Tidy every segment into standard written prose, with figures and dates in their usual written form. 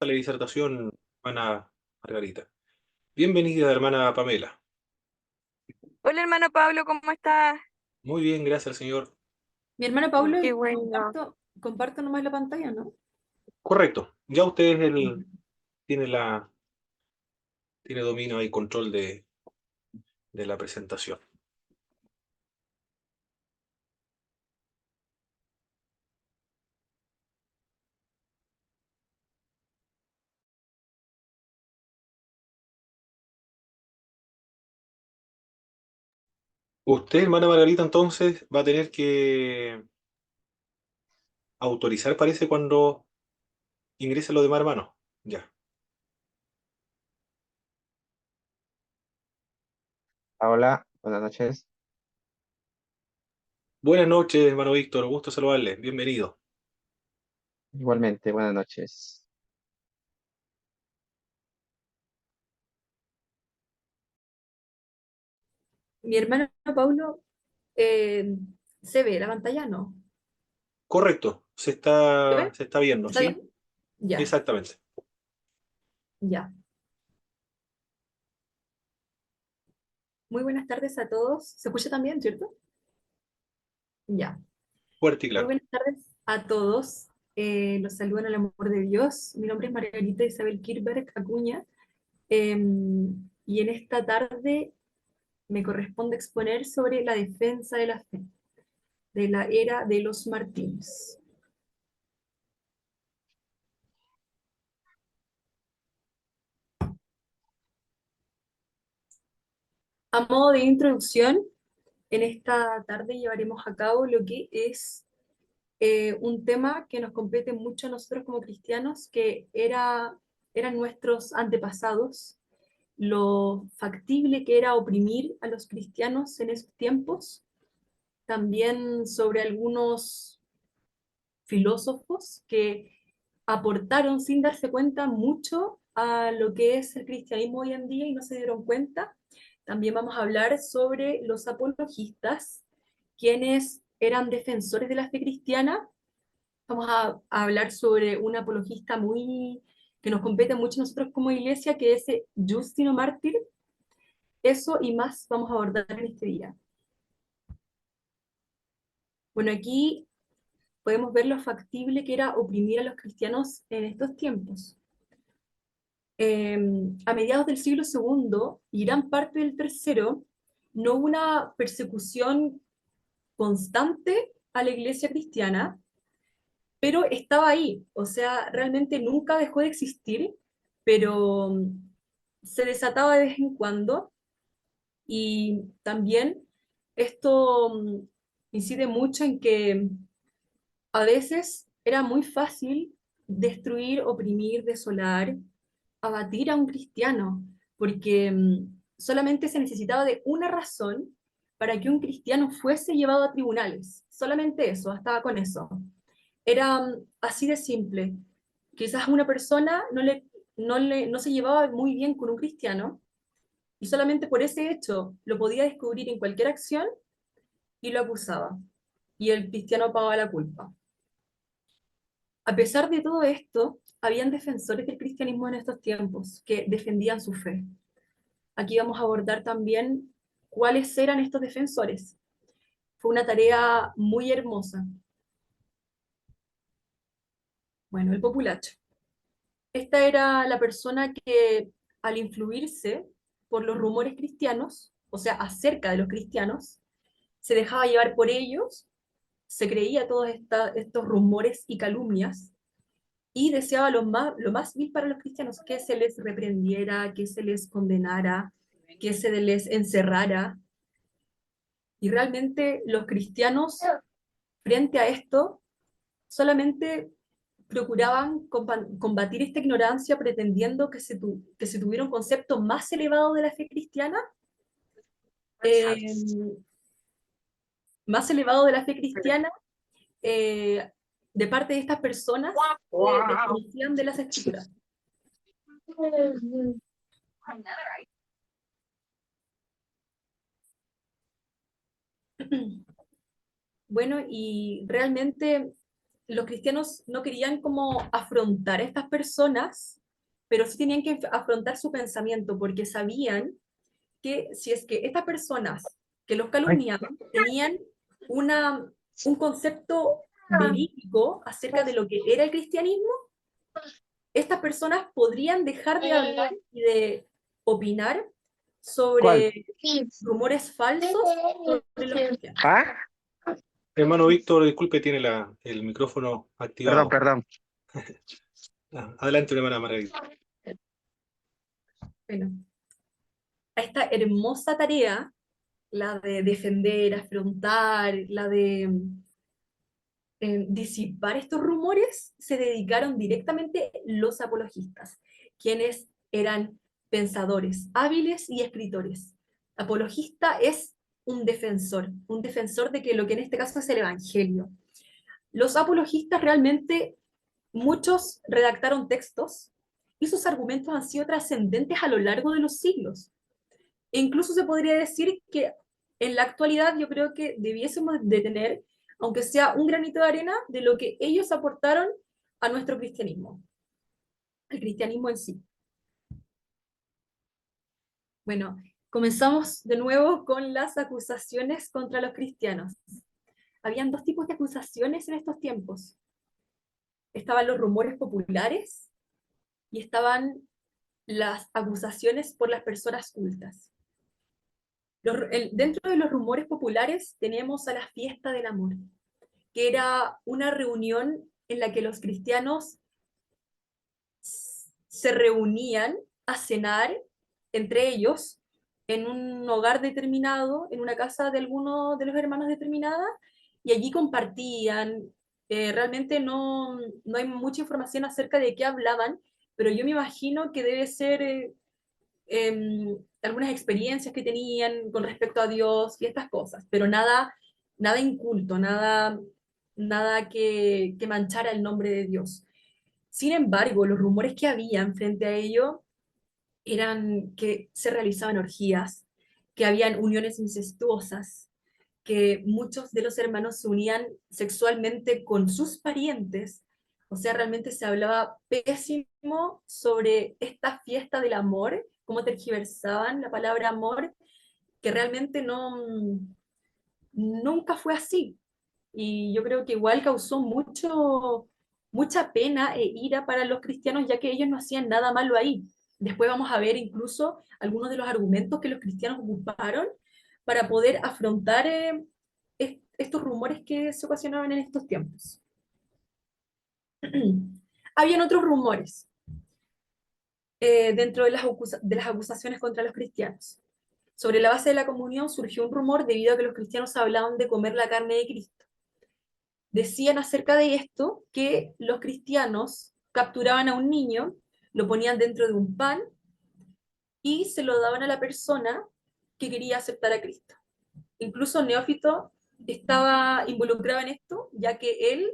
la disertación, hermana Margarita. Bienvenida, hermana Pamela. Hola hermano Pablo, ¿cómo estás? Muy bien, gracias, señor. Mi hermano Pablo, Qué bueno. comparto nomás la pantalla, ¿no? Correcto. Ya usted Ya. tiene tiene dominio y control de la presentación. Usted, hermana Margarita, entonces va a tener que autorizar, parece, cuando ingrese los demás hermanos. Ya. Hola, buenas noches. Buenas noches, hermano Víctor. Gusto saludarle. Bienvenido. Igualmente, buenas noches. Mi hermano Pablo, eh, ¿se ve la pantalla? ¿No? Correcto. ¿Se ve? Se está viendo, ¿Está ¿sí? bien? Ya, Exactamente. ya. Muy buenas tardes a todos. ¿Se escucha también, cierto? Ya. Fuerte y Muy claro. buenas tardes a todos. Los saludo en el amor de Dios. Mi nombre es Margarita Isabel Kirberg Acuña. Y en esta tarde me corresponde exponer sobre la defensa de la fe, de la era de los Martínez. A modo de introducción, en esta tarde llevaremos a cabo lo que es un tema que nos compete mucho a nosotros como cristianos, eran nuestros antepasados, lo factible que era oprimir a los cristianos en esos tiempos, también sobre algunos filósofos que aportaron sin darse cuenta mucho a lo que es el cristianismo hoy en día y no se dieron cuenta. También vamos a hablar sobre los apologistas, quienes eran defensores de la fe cristiana. Vamos a hablar sobre un apologista que nos compete mucho a nosotros como iglesia, que es Justino Mártir. Eso y más vamos a abordar en este día. Bueno, aquí podemos ver lo factible que era oprimir a los cristianos en estos tiempos. Eh, a mediados del siglo segundo y gran parte del tercero, no hubo una persecución constante a la iglesia cristiana, pero estaba ahí, o sea, realmente nunca dejó de existir, pero se desataba de vez en cuando, y también esto incide mucho en que a veces era muy fácil destruir, oprimir, desolar, abatir a un cristiano, porque solamente se necesitaba de una razón para que un cristiano fuese llevado a tribunales. Solamente eso, bastaba con eso. Era así de simple. Quizás una persona no se llevaba muy bien con un cristiano y solamente por ese hecho lo podía descubrir en cualquier acción y lo acusaba. Y el cristiano pagaba la culpa. A pesar de todo esto, habían defensores del cristianismo en estos tiempos que defendían su fe. Aquí vamos a abordar también cuáles eran estos defensores. Fue una tarea muy hermosa. Bueno, el populacho. Esta era la persona que, al influirse por los rumores cristianos, o sea, acerca de los cristianos, se dejaba llevar por ellos, se creía todos estos rumores y calumnias, y deseaba lo más vil para los cristianos, que se les reprendiera, que se les condenara, que se les encerrara. Y realmente los cristianos, frente a esto, solamente procuraban combatir esta ignorancia pretendiendo que se tuviera un concepto más elevado de la fe cristiana, eh, más elevado de la fe cristiana, eh, de parte de estas personas que desconocían de las escrituras. Bueno, y realmente los cristianos no querían como afrontar a estas personas, pero sí tenían que afrontar su pensamiento, porque sabían que si es que estas personas que los calumniaban tenían una, un concepto verídico acerca de lo que era el cristianismo, estas personas podrían dejar de hablar y de opinar ¿Cuál? sobre rumores falsos sobre los cristianos. ¿Ah? Hermano Víctor, disculpe, tiene el micrófono Perdón, activado. perdón. Adelante, hermana Margarita. Bueno, a esta hermosa tarea, la de defender, afrontar, la de disipar estos rumores, se dedicaron directamente los apologistas, quienes eran pensadores hábiles y escritores. Apologista es un defensor de que lo que en este caso es el Evangelio. Los apologistas realmente, muchos redactaron textos y sus argumentos han sido trascendentes a lo largo de los siglos. E incluso se podría decir que en la actualidad yo creo que debiésemos de tener, aunque sea un granito de arena, de lo que ellos aportaron a nuestro cristianismo, al cristianismo en sí. Bueno, comenzamos de nuevo con las acusaciones contra los cristianos. Habían dos tipos de acusaciones en estos tiempos. Estaban los rumores populares y estaban las acusaciones por las personas cultas. Dentro de los rumores populares tenemos a la fiesta del amor, que era una reunión en la que los cristianos se reunían a cenar entre ellos en un hogar determinado, en una casa de alguno de los hermanos determinada, y allí compartían. Realmente no hay mucha información acerca de qué hablaban, pero yo me imagino que debe ser algunas experiencias que tenían con respecto a Dios y estas cosas, pero nada inculto, nada que manchara el nombre de Dios. Sin embargo, los rumores que habían frente a ello eran que se realizaban orgías, que habían uniones incestuosas, que muchos de los hermanos se unían sexualmente con sus parientes. O sea, realmente se hablaba pésimo sobre esta fiesta del amor, cómo tergiversaban la palabra amor, que realmente nunca fue así. Y yo creo que igual causó mucha pena e ira para los cristianos, ya que ellos no hacían nada malo ahí. Después vamos a ver incluso algunos de los argumentos que los cristianos ocuparon para poder afrontar estos rumores que se ocasionaban en estos tiempos. Habían otros rumores dentro de las acusaciones contra los cristianos. Sobre la base de la comunión surgió un rumor debido a que los cristianos hablaban de comer la carne de Cristo. Decían acerca de esto que los cristianos capturaban a un niño, lo ponían dentro de un pan y se lo daban a la persona que quería aceptar a Cristo. Incluso Neófito estaba involucrado en esto, ya que él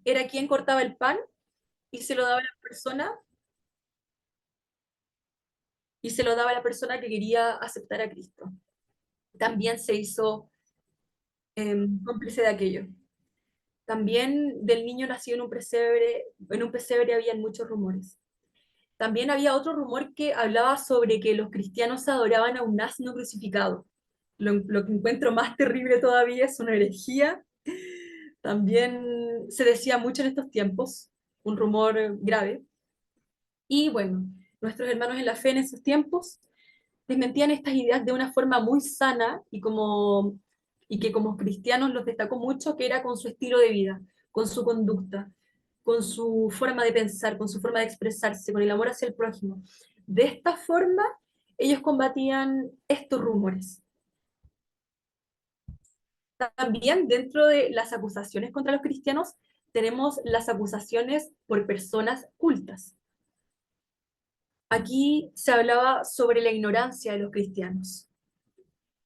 era quien cortaba el pan y se lo daba a la persona que quería aceptar a Cristo. También se hizo cómplice de aquello. También del niño nacido en un pesebre habían muchos rumores. También había otro rumor que hablaba sobre que los cristianos adoraban a un asno crucificado. Lo que encuentro más terrible todavía es una herejía. También se decía mucho en estos tiempos, un rumor grave. Y bueno, nuestros hermanos en la fe en esos tiempos desmentían estas ideas de una forma muy sana y que como cristianos los destacó mucho, que era con su estilo de vida, con su conducta, con su forma de pensar, con su forma de expresarse, con el amor hacia el prójimo. De esta forma, ellos combatían estos rumores. También dentro de las acusaciones contra los cristianos tenemos las acusaciones por personas cultas. Aquí se hablaba sobre la ignorancia de los cristianos.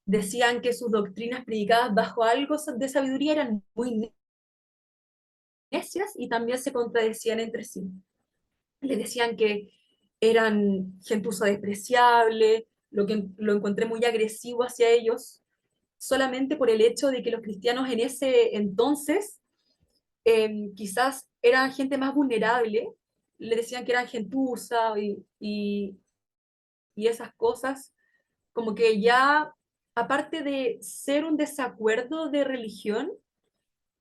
Decían que sus doctrinas predicadas bajo algo de sabiduría eran muy necias y también se contradecían entre sí. Les decían que eran gentuza despreciable, lo encontré muy agresivo hacia ellos, solamente por el hecho de que los cristianos en ese entonces quizás era gente más vulnerable, le decían que era gentuza y esas cosas, como que ya, aparte de ser un desacuerdo de religión,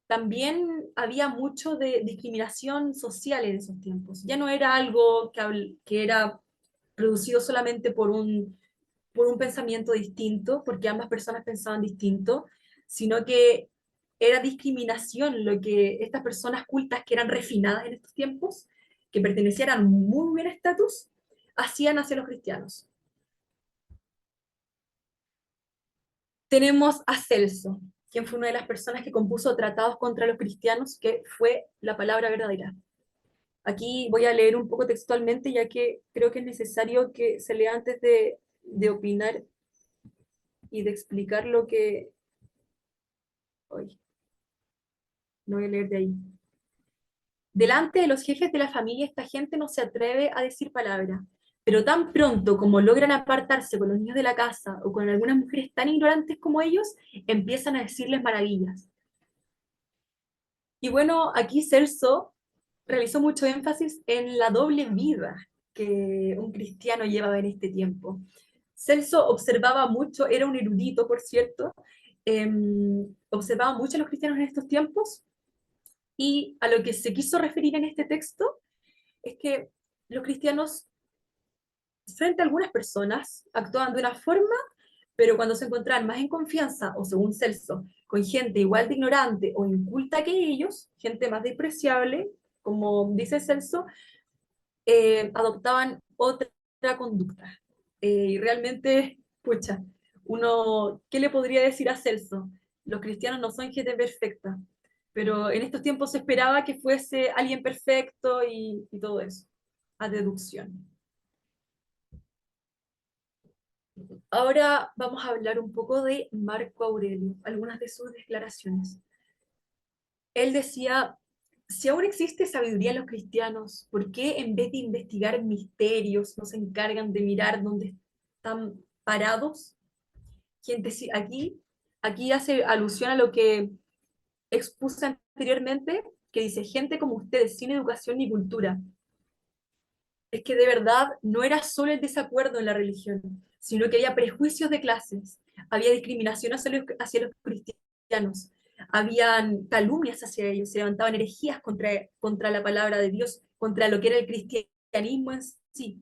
también había mucho de discriminación social en esos tiempos. Ya no era algo que era producido solamente por un pensamiento distinto, porque ambas personas pensaban distinto, sino que era discriminación lo que estas personas cultas que eran refinadas en estos tiempos, que pertenecían a muy buen estatus, hacían hacia los cristianos. Tenemos a Celso, quien fue una de las personas que compuso tratados contra los cristianos, que fue la palabra verdadera. Aquí voy a leer un poco textualmente, ya que creo que es necesario que se lea antes de opinar y de explicar lo que... Hoy no voy a leer de ahí. Delante de los jefes de la familia, esta gente no se atreve a decir palabra, pero tan pronto como logran apartarse con los niños de la casa o con algunas mujeres tan ignorantes como ellos, empiezan a decirles maravillas. Y bueno, aquí Celso realizó mucho énfasis en la doble vida que un cristiano llevaba en este tiempo. Celso observaba mucho, era un erudito, por cierto, observaba mucho a los cristianos en estos tiempos, y a lo que se quiso referir en este texto es que los cristianos, frente a algunas personas, actuaban de una forma, pero cuando se encontraban más en confianza, o según Celso, con gente igual de ignorante o inculta que ellos, gente más despreciable, como dice Celso, adoptaban otra conducta. Y realmente, pucha, uno, ¿qué le podría decir a Celso? Los cristianos no son gente perfecta, pero en estos tiempos se esperaba que fuese alguien perfecto y todo eso, a deducción. Ahora vamos a hablar un poco de Marco Aurelio, algunas de sus declaraciones. Él decía, si aún existe sabiduría en los cristianos, ¿por qué en vez de investigar misterios no se encargan de mirar dónde están parados? Gente, aquí hace alusión a lo que expuse anteriormente, que dice, gente como ustedes, sin educación ni cultura. Es que de verdad no era solo el desacuerdo en la religión, sino que había prejuicios de clases, había discriminación hacia los cristianos, habían calumnias hacia ellos, se levantaban herejías contra la palabra de Dios, contra lo que era el cristianismo en sí.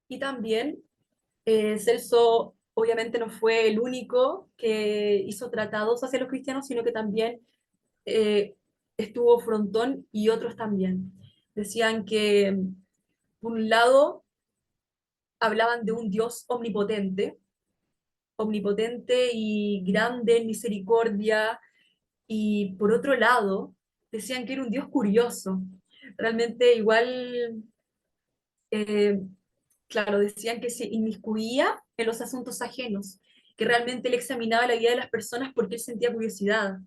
Y también Celso obviamente no fue el único que hizo tratados hacia los cristianos, sino que también eh, estuvo Frontón y otros también. Decían que, por un lado, hablaban de un Dios omnipotente, omnipotente y grande en misericordia, y por otro lado, decían que era un Dios curioso. Realmente igual, eh, claro, decían que se inmiscuía en los asuntos ajenos, que realmente él examinaba la vida de las personas porque él sentía curiosidad.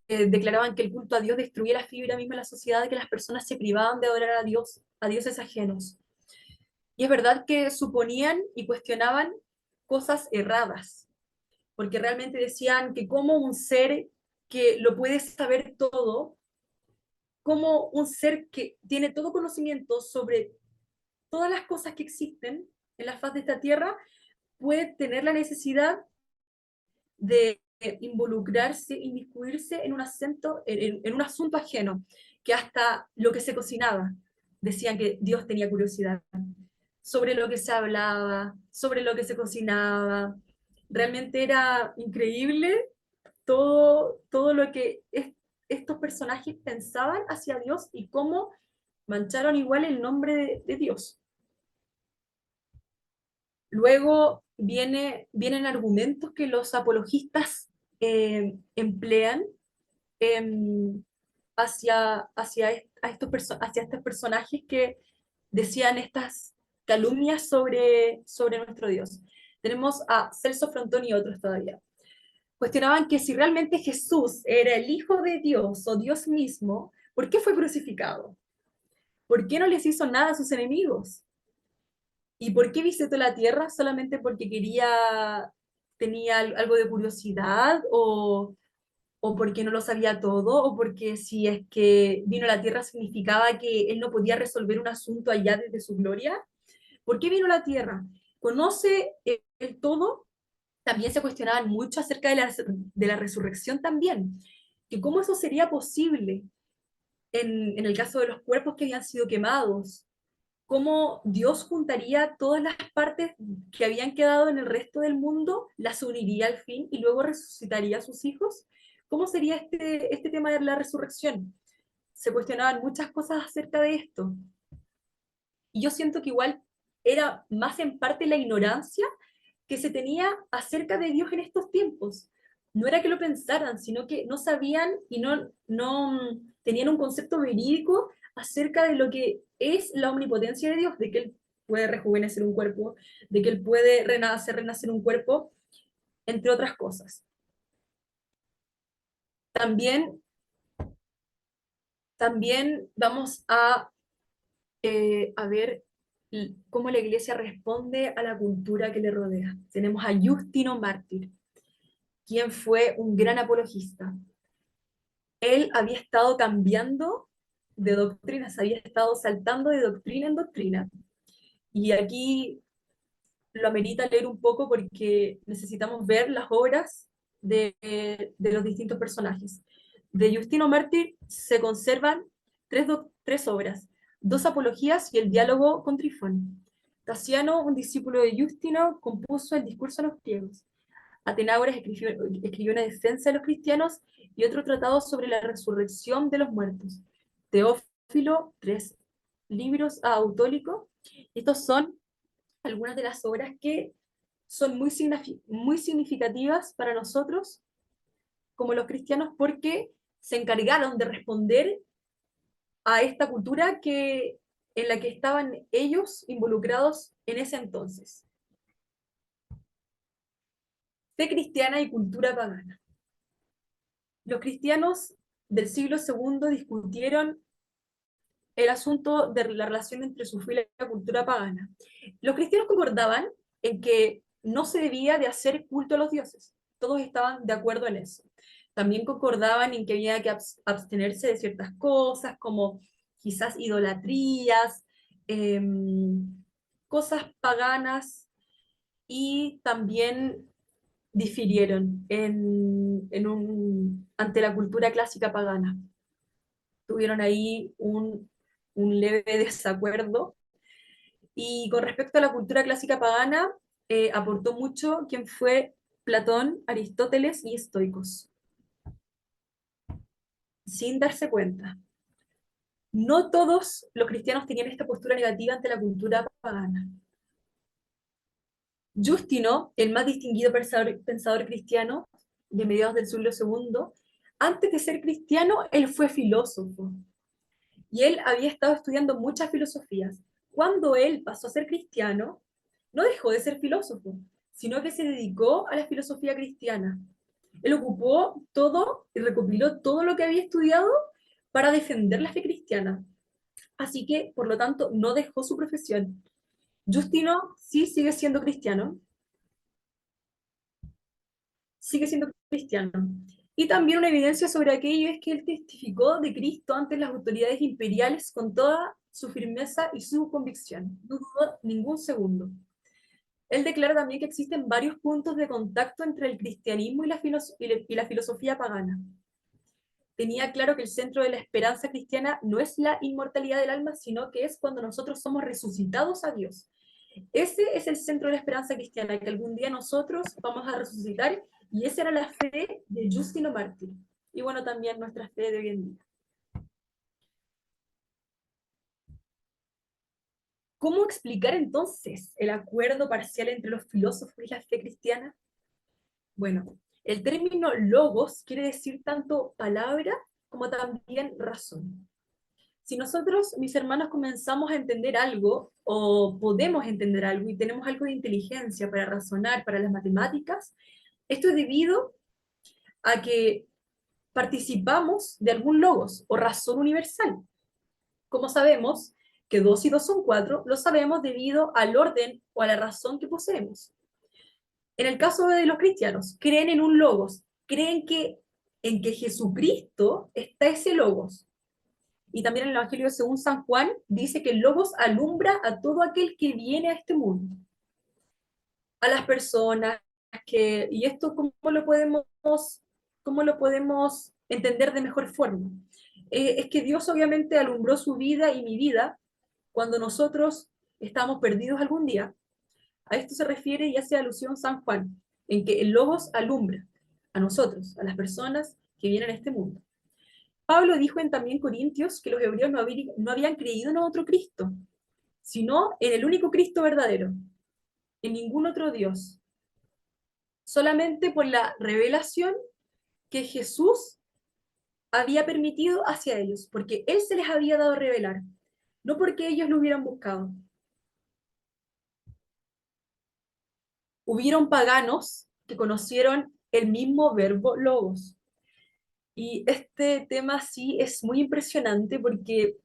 Declaraban que el culto a Dios destruía la fibra misma de la sociedad, que las personas se privaban de adorar a Dios, a dioses ajenos. Y es verdad que suponían y cuestionaban cosas erradas, porque realmente decían que como un ser que lo puede saber todo, como un ser que tiene todo conocimiento sobre todas las cosas que existen en la faz de esta tierra, puede tener la necesidad de involucrarse, inmiscuirse en en un asunto ajeno, que hasta lo que se cocinaba, decían que Dios tenía curiosidad sobre lo que se hablaba, sobre lo que se cocinaba. Realmente era increíble todo lo que estos personajes pensaban hacia Dios y cómo mancharon igual el nombre de Dios. Luego vienen argumentos que los apologistas emplean em, hacia estos personajes que decían estas calumnias sobre nuestro Dios. Tenemos a Celso Frontón y otros todavía. Cuestionaban que si realmente Jesús era el Hijo de Dios o Dios mismo, ¿por qué fue crucificado? ¿Por qué no les hizo nada a sus enemigos? ¿Y por qué visitó la tierra? ¿Solamente porque tenía algo de curiosidad? o porque no lo sabía todo, o porque si es que vino a la tierra significaba que él no podía resolver un asunto allá desde su gloria. ¿Por qué vino a la tierra? ¿Conoce el todo? También se cuestionaban mucho acerca de la resurrección también, que cómo eso sería posible en el caso de los cuerpos que habían sido quemados, cómo Dios juntaría todas las partes que habían quedado en el resto del mundo, las uniría al fin y luego resucitaría a sus hijos. ¿Cómo sería este tema de la resurrección? Se cuestionaban muchas cosas acerca de esto. Y yo siento que igual era más en parte la ignorancia que se tenía acerca de Dios en estos tiempos. No era que lo pensaran, sino que no sabían y no tenían un concepto verídico acerca de lo que es la omnipotencia de Dios, de que Él puede rejuvenecer un cuerpo, de que Él puede renacer un cuerpo, entre otras cosas. También, también vamos a ver cómo la iglesia responde a la cultura que le rodea. Tenemos a Justino Mártir, quien fue un gran apologista. Él había estado cambiando de doctrinas, había estado saltando de doctrina en doctrina. Y aquí lo amerita leer un poco porque necesitamos ver las obras de los distintos personajes. De Justino Mártir se conservan tres obras, dos apologías y el diálogo con Trifón. Tasiano, un discípulo de Justino, compuso el discurso a los griegos. Atenágoras escribió una defensa de los cristianos y otro tratado sobre la resurrección de los muertos. Teófilo, 3 libros a Autólico. Estos son algunas de las obras que son muy significativas para nosotros como los cristianos porque se encargaron de responder a esta cultura en la que estaban ellos involucrados en ese entonces. Fe cristiana y cultura pagana. Los cristianos del siglo II discutieron el asunto de la relación entre su fe y la cultura pagana. Los cristianos concordaban en que no se debía de hacer culto a los dioses. Todos estaban de acuerdo en eso. También concordaban en que había que abstenerse de ciertas cosas, como quizás idolatrías, eh, cosas paganas, y también difirieron ante la cultura clásica pagana. Tuvieron ahí un leve desacuerdo. Y con respecto a la cultura clásica pagana, aportó mucho quien fue Platón, Aristóteles y estoicos, sin darse cuenta. No todos los cristianos tenían esta postura negativa ante la cultura pagana. Justino, el más distinguido pensador cristiano de mediados del siglo II, antes de ser cristiano, él fue filósofo. Y él había estado estudiando muchas filosofías. Cuando él pasó a ser cristiano, no dejó de ser filósofo, sino que se dedicó a la filosofía cristiana. Él ocupó todo y recopiló todo lo que había estudiado para defender la fe cristiana. Así que, por lo tanto, no dejó su profesión. Justino sí sigue siendo cristiano. Sigue siendo cristiano. Y también una evidencia sobre aquello es que él testificó de Cristo ante las autoridades imperiales con toda su firmeza y su convicción. No dudó ningún segundo. Él declara también que existen varios puntos de contacto entre el cristianismo y la filosofía pagana. Tenía claro que el centro de la esperanza cristiana no es la inmortalidad del alma, sino que es cuando nosotros somos resucitados a Dios. Ese es el centro de la esperanza cristiana, que algún día nosotros vamos a resucitar, y esa era la fe de Justino Mártir. Y bueno, también nuestra fe de hoy en día. ¿Cómo explicar entonces el acuerdo parcial entre los filósofos y la fe cristiana? Bueno, el término logos quiere decir tanto palabra como también razón. Si nosotros, mis hermanos, comenzamos a entender algo, o podemos entender algo, y tenemos algo de inteligencia para razonar, para las matemáticas, esto es debido a que participamos de algún logos, o razón universal. Como sabemos que 2 y 2 son 4, lo sabemos debido al orden o a la razón que poseemos. En el caso de los cristianos, creen en un logos, creen que en que Jesucristo está ese logos. Y también en el Evangelio según San Juan dice que el logos alumbra a todo aquel que viene a este mundo, a las personas y esto cómo lo podemos entender de mejor forma. Es que Dios obviamente alumbró su vida y mi vida cuando nosotros estábamos perdidos algún día. A esto se refiere y hace alusión San Juan, en que el logos alumbra a nosotros, a las personas que vienen a este mundo. Pablo dijo en también Corintios que los hebreos no habían creído en otro Cristo, sino en el único Cristo verdadero, en ningún otro Dios. Solamente por la revelación que Jesús había permitido hacia ellos, porque Él se les había dado a revelar, no porque ellos lo hubieran buscado. Hubieron paganos que conocieron el mismo verbo logos. Y este tema sí es muy impresionante porque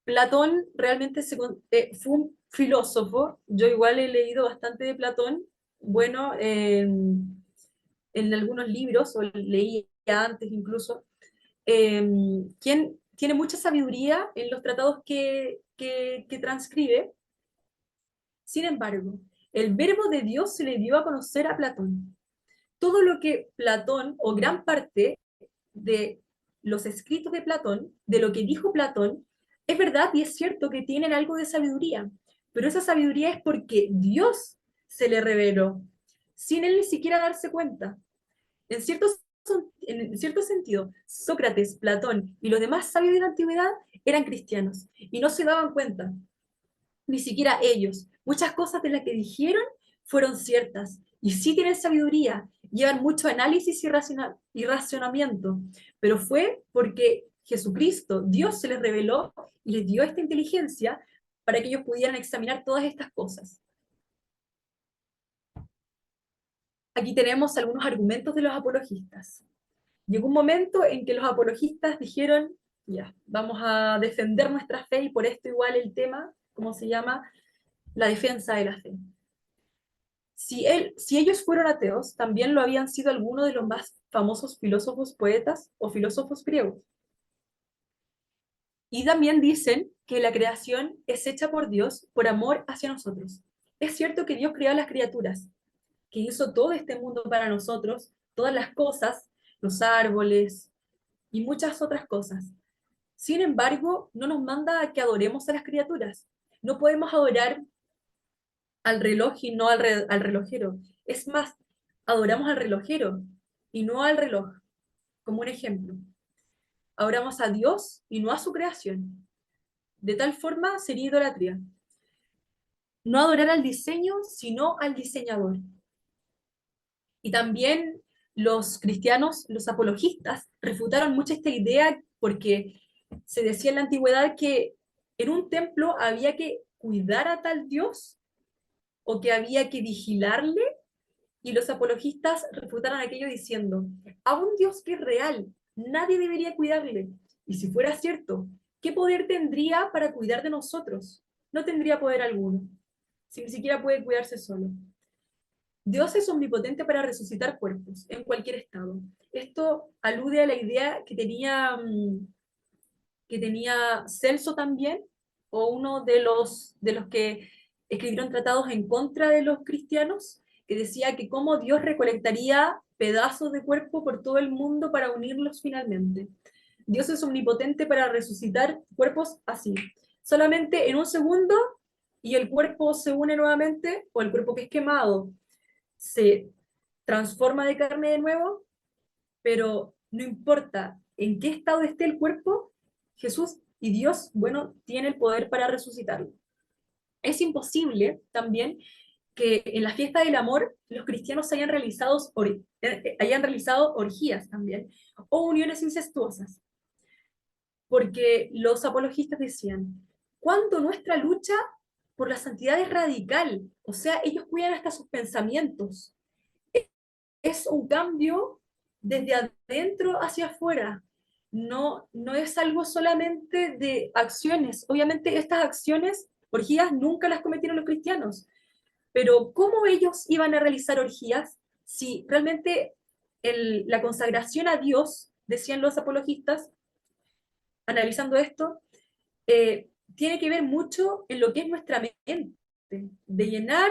Platón realmente fue un filósofo. Yo igual he leído bastante de Platón, bueno, en algunos libros, o leía antes incluso, quien tiene mucha sabiduría en los tratados que transcribe. Sin embargo, el verbo de Dios se le dio a conocer a Platón. Todo lo que Platón, o gran parte de los escritos de Platón, de lo que dijo Platón, es verdad y es cierto que tienen algo de sabiduría, pero esa sabiduría es porque Dios se le reveló, sin él ni siquiera darse cuenta. En cierto sentido, Sócrates, Platón y los demás sabios de la antigüedad eran cristianos y no se daban cuenta, ni siquiera ellos. Muchas cosas de las que dijeron fueron ciertas y sí tienen sabiduría, llevan mucho análisis y racionamiento, pero fue porque Jesucristo, Dios se les reveló y les dio esta inteligencia para que ellos pudieran examinar todas estas cosas. Aquí tenemos algunos argumentos de los apologistas. Llegó un momento en que los apologistas dijeron, ya, vamos a defender nuestra fe y por esto igual el tema, ¿cómo se llama? La defensa de la fe. Si ellos fueron ateos, también lo habían sido algunos de los más famosos filósofos, poetas o filósofos griegos. Y también dicen que la creación es hecha por Dios por amor hacia nosotros. Es cierto que Dios creó a las criaturas, que hizo todo este mundo para nosotros, todas las cosas, los árboles y muchas otras cosas. Sin embargo, no nos manda a que adoremos a las criaturas. No podemos adorar al reloj y no al relojero. Es más, adoramos al relojero y no al reloj, como un ejemplo. Adoramos a Dios y no a su creación. De tal forma sería idolatría. No adorar al diseño, sino al diseñador. Y también los cristianos, los apologistas, refutaron mucho esta idea porque se decía en la antigüedad que en un templo había que cuidar a tal Dios o que había que vigilarle, y los apologistas refutaron aquello diciendo, a un Dios que es real, nadie debería cuidarle, y si fuera cierto, ¿qué poder tendría para cuidar de nosotros? No tendría poder alguno, si ni siquiera puede cuidarse solo. Dios es omnipotente para resucitar cuerpos en cualquier estado. Esto alude a la idea que tenía Celso también, o uno de los que escribieron tratados en contra de los cristianos, que decía que cómo Dios recolectaría pedazos de cuerpo por todo el mundo para unirlos finalmente. Dios es omnipotente para resucitar cuerpos así, solamente en un segundo, y el cuerpo se une nuevamente, o el cuerpo que es quemado se transforma de carne de nuevo, pero no importa en qué estado esté el cuerpo, Jesús y Dios, bueno, tiene el poder para resucitarlo. Es imposible también que en la fiesta del amor los cristianos hayan realizado orgías también, o uniones incestuosas, porque los apologistas decían, cuando nuestra lucha por la santidad es radical, o sea, ellos cuidan hasta sus pensamientos, es un cambio desde adentro hacia afuera. No, no es algo solamente de acciones. Obviamente estas acciones, orgías, nunca las cometieron los cristianos. Pero ¿cómo ellos iban a realizar orgías si realmente la consagración a Dios, decían los apologistas, analizando esto, tiene que ver mucho en lo que es nuestra mente, de llenar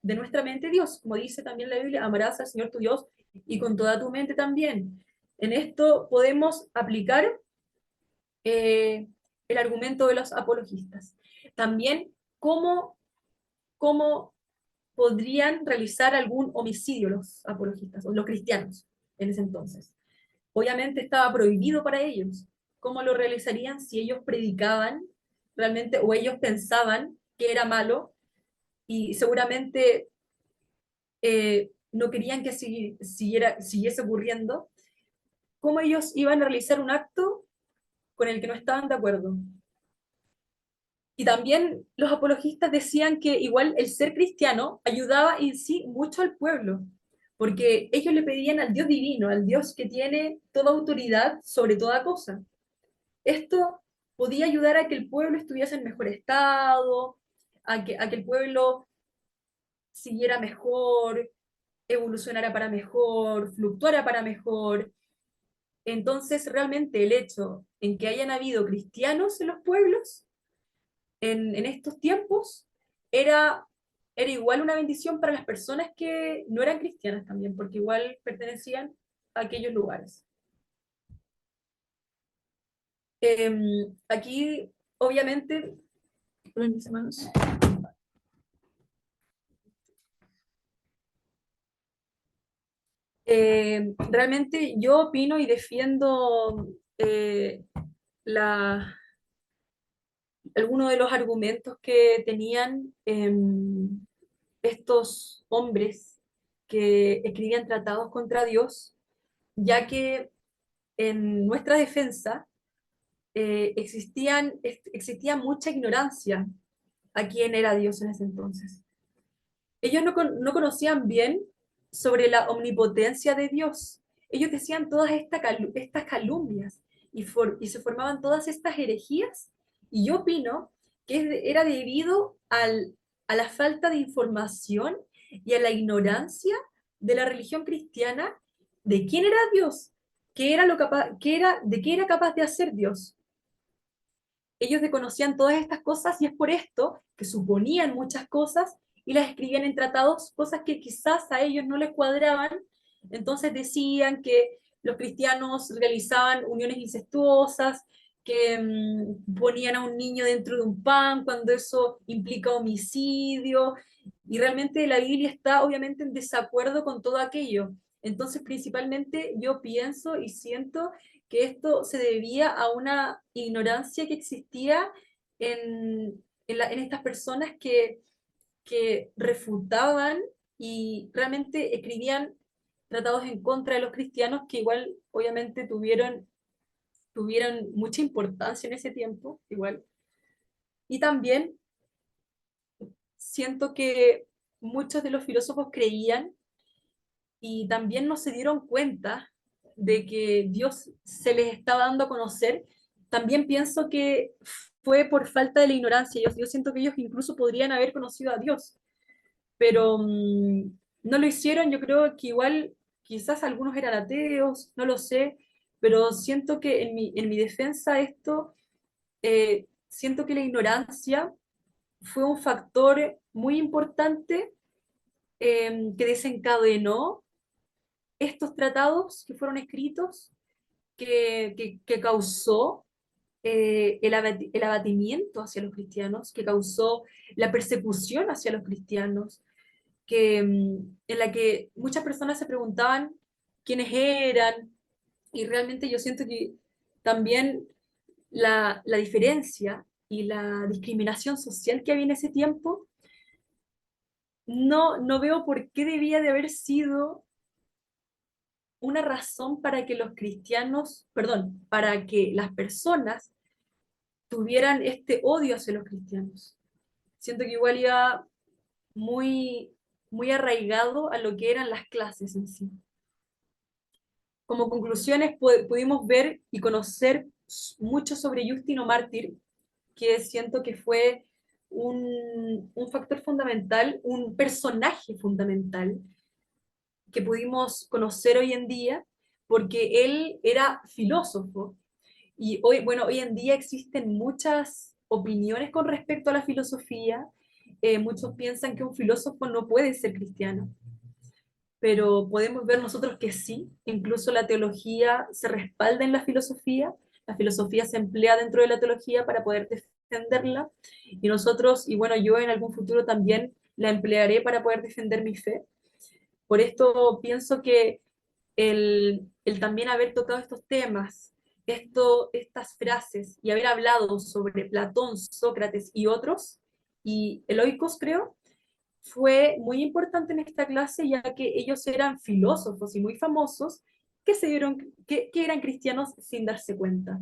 de nuestra mente Dios, como dice también la Biblia, amarás al Señor tu Dios y con toda tu mente también. En esto podemos aplicar el argumento de los apologistas. También cómo podrían realizar algún homicidio los apologistas, o los cristianos en ese entonces. Obviamente estaba prohibido para ellos. ¿Cómo lo realizarían si ellos predicaban realmente, o ellos pensaban que era malo, y seguramente no querían que siguiese ocurriendo? ¿Cómo ellos iban a realizar un acto con el que no estaban de acuerdo? Y también los apologistas decían que igual el ser cristiano ayudaba en sí mucho al pueblo, porque ellos le pedían al Dios divino, al Dios que tiene toda autoridad sobre toda cosa. Esto podía ayudar a que el pueblo estuviese en mejor estado, a que el pueblo siguiera mejor, evolucionara para mejor, fluctuara para mejor. Entonces, realmente el hecho en que hayan habido cristianos en los pueblos en estos tiempos era igual una bendición para las personas que no eran cristianas también, porque igual pertenecían a aquellos lugares. Aquí, obviamente, mis manos. Realmente yo opino y defiendo la, algunos de los argumentos que tenían estos hombres que escribían tratados contra Dios, ya que en nuestra defensa existía mucha ignorancia a quién era Dios en ese entonces. Ellos no conocían bien sobre la omnipotencia de Dios. Ellos decían todas estas calumnias y se formaban todas estas herejías, y yo opino que era debido a la falta de información y a la ignorancia de la religión cristiana de quién era Dios, de qué era capaz de hacer Dios. Ellos desconocían todas estas cosas, y es por esto que suponían muchas cosas y las escribían en tratados, cosas que quizás a ellos no les cuadraban. Entonces decían que los cristianos realizaban uniones incestuosas, que ponían a un niño dentro de un pan cuando eso implica homicidio, y realmente la Biblia está obviamente en desacuerdo con todo aquello. Entonces, principalmente yo pienso y siento que esto se debía a una ignorancia que existía en estas personas que refutaban y realmente escribían tratados en contra de los cristianos, que igual obviamente tuvieron mucha importancia en ese tiempo, igual. Y también siento que muchos de los filósofos creían y también no se dieron cuenta de que Dios se les estaba dando a conocer. También pienso que fue por falta de la ignorancia. Yo siento que ellos incluso podrían haber conocido a Dios, pero no lo hicieron. Yo creo que igual quizás algunos eran ateos, no lo sé, pero siento que en mi defensa esto, siento que la ignorancia fue un factor muy importante que desencadenó estos tratados que fueron escritos, que causó el abatimiento hacia los cristianos, que causó la persecución hacia los cristianos, en la que muchas personas se preguntaban quiénes eran, y realmente yo siento que también la diferencia y la discriminación social que había en ese tiempo, no veo por qué debía de haber sido una razón para que los cristianos, perdón, para que las personas tuvieran este odio hacia los cristianos. Siento que igual iba muy, muy arraigado a lo que eran las clases en sí. Como conclusiones pudimos ver y conocer mucho sobre Justino Mártir, que siento que fue un factor fundamental, un personaje fundamental que pudimos conocer hoy en día, porque él era filósofo. Y hoy, bueno, hoy en día existen muchas opiniones con respecto a la filosofía. Muchos piensan que un filósofo no puede ser cristiano, pero podemos ver nosotros que sí, incluso la teología se respalda en la filosofía se emplea dentro de la teología para poder defenderla, y nosotros, y bueno, yo en algún futuro también la emplearé para poder defender mi fe. Por esto pienso que el también haber tocado estos temas, estas frases, y haber hablado sobre Platón, Sócrates y otros, y eloicos creo, fue muy importante en esta clase, ya que ellos eran filósofos y muy famosos que eran cristianos sin darse cuenta.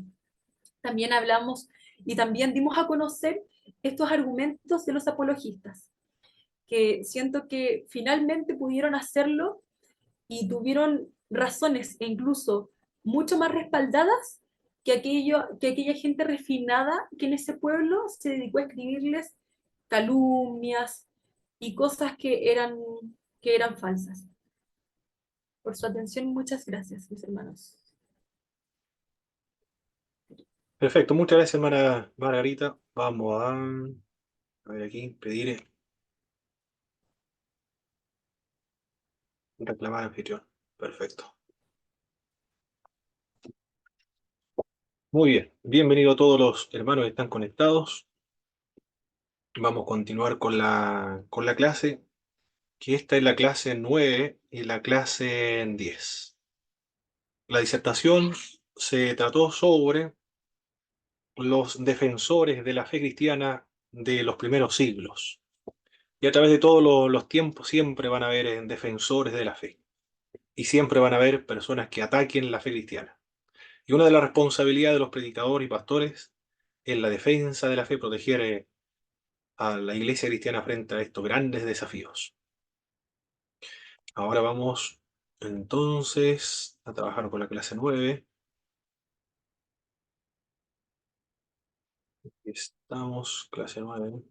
También hablamos y también dimos a conocer estos argumentos de los apologistas, que siento que finalmente pudieron hacerlo y tuvieron razones e incluso mucho más respaldadas que aquella gente refinada que en ese pueblo se dedicó a escribirles calumnias y cosas que eran falsas. Por su atención, muchas gracias, mis hermanos. Perfecto, muchas gracias, hermana Margarita. Vamos a ver aquí, pedir reclamar anfitrión. Perfecto. Muy bien, bienvenido a todos los hermanos que están conectados. Vamos a continuar con la clase, que esta es la clase 9 y la clase 10. La disertación se trató sobre los defensores de la fe cristiana de los primeros siglos. Y a través de todos los tiempos siempre van a haber defensores de la fe. Y siempre van a haber personas que ataquen la fe cristiana. Y una de las responsabilidades de los predicadores y pastores es la defensa de la fe, proteger a la iglesia cristiana frente a estos grandes desafíos. Ahora vamos entonces a trabajar con la clase 9. Estamos, clase 9.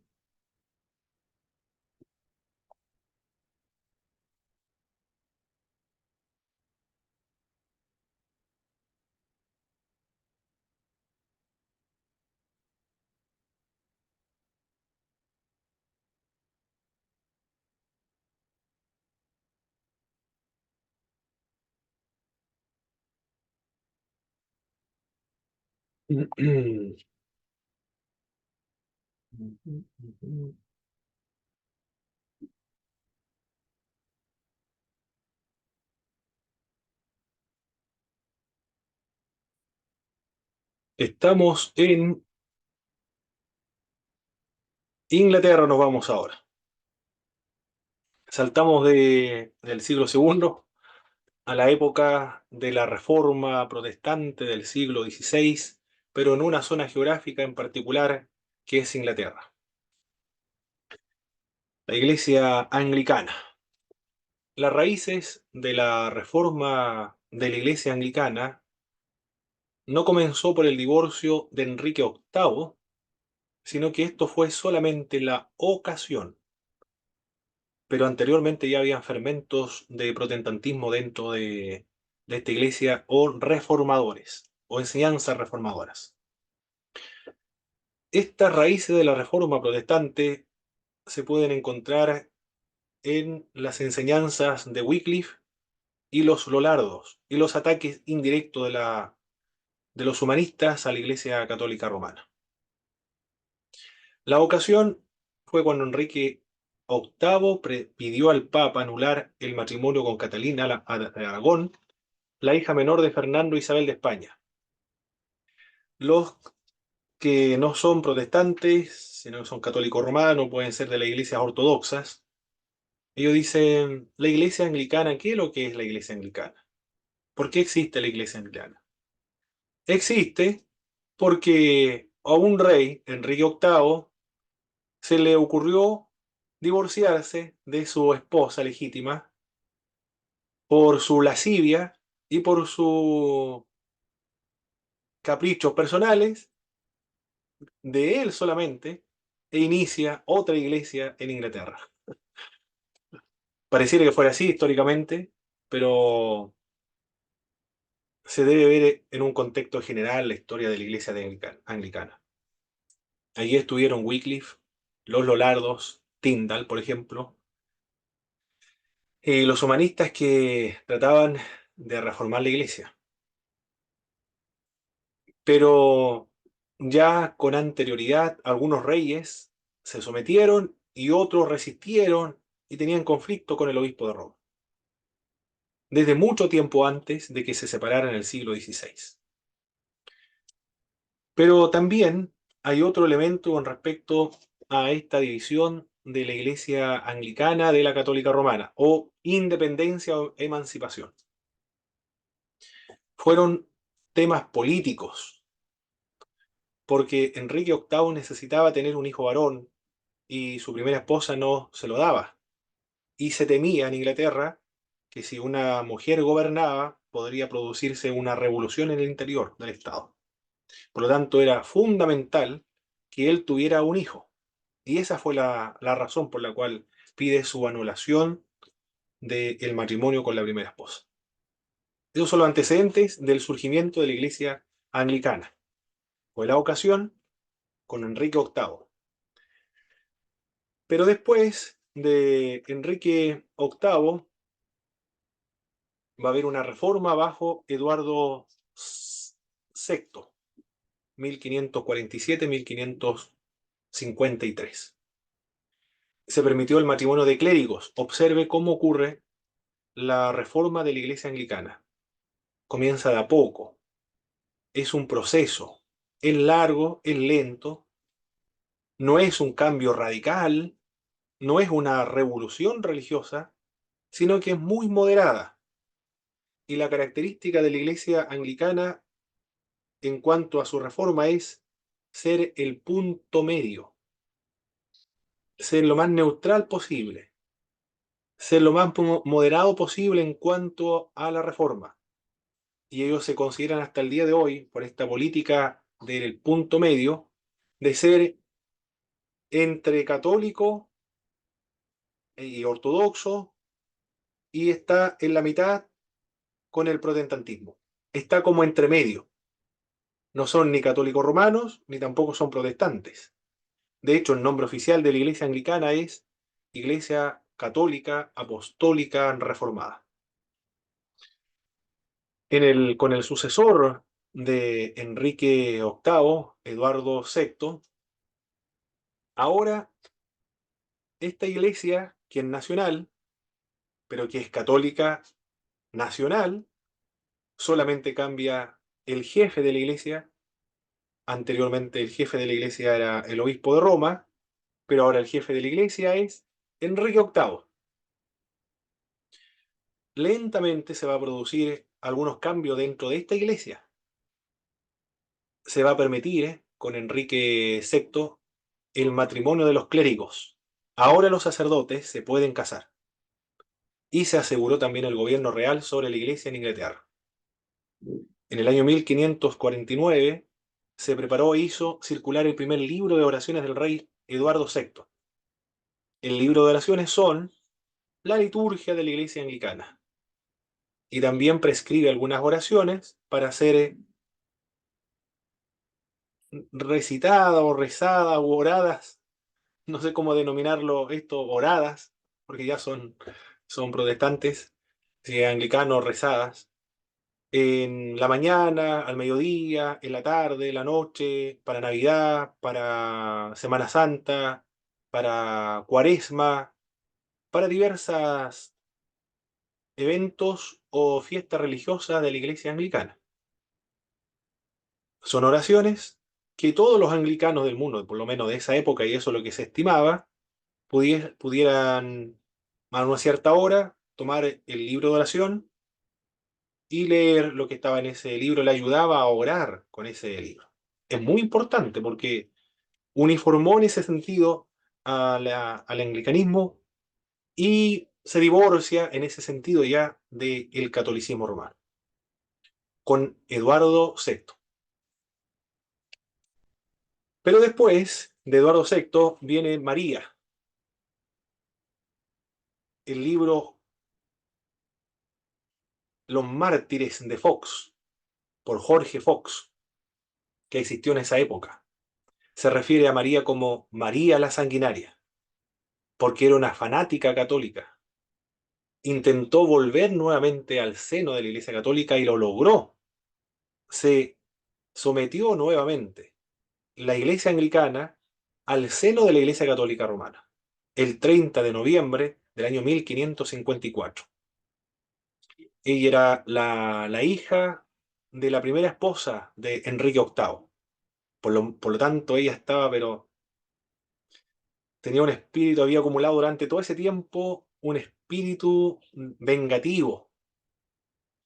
Estamos en Inglaterra, nos vamos ahora. Saltamos del siglo segundo a la época de la Reforma Protestante del siglo XVI, pero en una zona geográfica en particular que es Inglaterra. La Iglesia Anglicana. Las raíces de la Reforma de la Iglesia Anglicana no comenzó por el divorcio de Enrique VIII, sino que esto fue solamente la ocasión. Pero anteriormente ya habían fermentos de protestantismo dentro de esta iglesia, o reformadores, o enseñanzas reformadoras. Estas raíces de la reforma protestante se pueden encontrar en las enseñanzas de Wycliffe y los Lollardos, y los ataques indirectos de los humanistas a la Iglesia Católica Romana. La ocasión fue cuando Enrique VIII pidió al Papa anular el matrimonio con Catalina de Aragón, la hija menor de Fernando e Isabel de España. Los que no son protestantes, sino que son católicos romanos, pueden ser de las iglesias ortodoxas, ellos dicen, la iglesia anglicana, ¿qué es lo que es la iglesia anglicana? ¿Por qué existe la iglesia anglicana? Existe porque a un rey, Enrique VIII, se le ocurrió divorciarse de su esposa legítima por su lascivia y por sus caprichos personales de él solamente, e inicia otra iglesia en Inglaterra. Pareciera que fuera así históricamente, pero se debe ver en un contexto general la historia de la iglesia anglicana. Allí estuvieron Wycliffe, los Lollardos, Tyndale, por ejemplo, los humanistas que trataban de reformar la iglesia. Pero ya con anterioridad algunos reyes se sometieron y otros resistieron y tenían conflicto con el obispo de Roma, desde mucho tiempo antes de que se separaran en el siglo XVI. Pero también hay otro elemento con respecto a esta división de la iglesia anglicana de la católica romana, o independencia o emancipación. Fueron temas políticos, porque Enrique VIII necesitaba tener un hijo varón y su primera esposa no se lo daba. Y se temía en Inglaterra que si una mujer gobernaba, podría producirse una revolución en el interior del Estado. Por lo tanto, era fundamental que él tuviera un hijo. Y esa fue la razón por la cual pide su anulación del matrimonio con la primera esposa. Esos son los antecedentes del surgimiento de la iglesia anglicana. Fue la ocasión con Enrique VIII. Pero después de Enrique VIII va a haber una reforma bajo Eduardo VI, 1547-1553. Se permitió el matrimonio de clérigos. Observe cómo ocurre la reforma de la iglesia anglicana. Comienza de a poco. Es un proceso. Es largo, es lento. No es un cambio radical. No es una revolución religiosa, sino que es muy moderada. Y la característica de la iglesia anglicana en cuanto a su reforma es ser el punto medio, ser lo más neutral posible, ser lo más moderado posible en cuanto a la reforma. Y ellos se consideran hasta el día de hoy, por esta política del punto medio, de ser entre católico y ortodoxo, y está en la mitad con el protestantismo. Está como entre medio. No son ni católicos romanos, ni tampoco son protestantes. De hecho, el nombre oficial de la iglesia anglicana es Iglesia Católica Apostólica Reformada. Con el sucesor de Enrique VIII, Eduardo VI, ahora esta iglesia, que es nacional, pero que es católica nacional, solamente cambia el jefe de la iglesia. Anteriormente el jefe de la iglesia era el obispo de Roma, pero ahora el jefe de la iglesia es Enrique VIII. Lentamente se va a producir algunos cambios dentro de esta iglesia. Se va a permitir, con Enrique VI, el matrimonio de los clérigos. Ahora los sacerdotes se pueden casar. Y se aseguró también el gobierno real sobre la iglesia en Inglaterra. En el año 1549 se preparó e hizo circular el primer libro de oraciones del rey Eduardo VI. El libro de oraciones son la liturgia de la iglesia anglicana. Y también prescribe algunas oraciones para ser recitadas o rezadas o oradas, no sé cómo denominarlo esto, oradas, porque ya son protestantes, si anglicanos, rezadas, en la mañana, al mediodía, en la tarde, en la noche, para Navidad, para Semana Santa, para Cuaresma, para diversos eventos o fiestas religiosas de la iglesia anglicana. Son oraciones que todos los anglicanos del mundo, por lo menos de esa época, y eso es lo que se estimaba, pudieran a una cierta hora tomar el libro de oración y leer lo que estaba en ese libro. Le ayudaba a orar con ese libro. Es muy importante porque uniformó en ese sentido al anglicanismo y se divorcia en ese sentido ya del catolicismo romano, con Eduardo VI. Pero después de Eduardo VI viene María. El libro Los mártires de Fox, por Jorge Fox, que existió en esa época. Se refiere a María como María la Sanguinaria, porque era una fanática católica. Intentó volver nuevamente al seno de la Iglesia Católica y lo logró. Se sometió nuevamente la Iglesia Anglicana al seno de la Iglesia Católica Romana, el 30 de noviembre del año 1554. Ella era la hija de la primera esposa de Enrique VIII. Por lo tanto, ella estaba, pero tenía un espíritu, había acumulado durante todo ese tiempo un espíritu vengativo.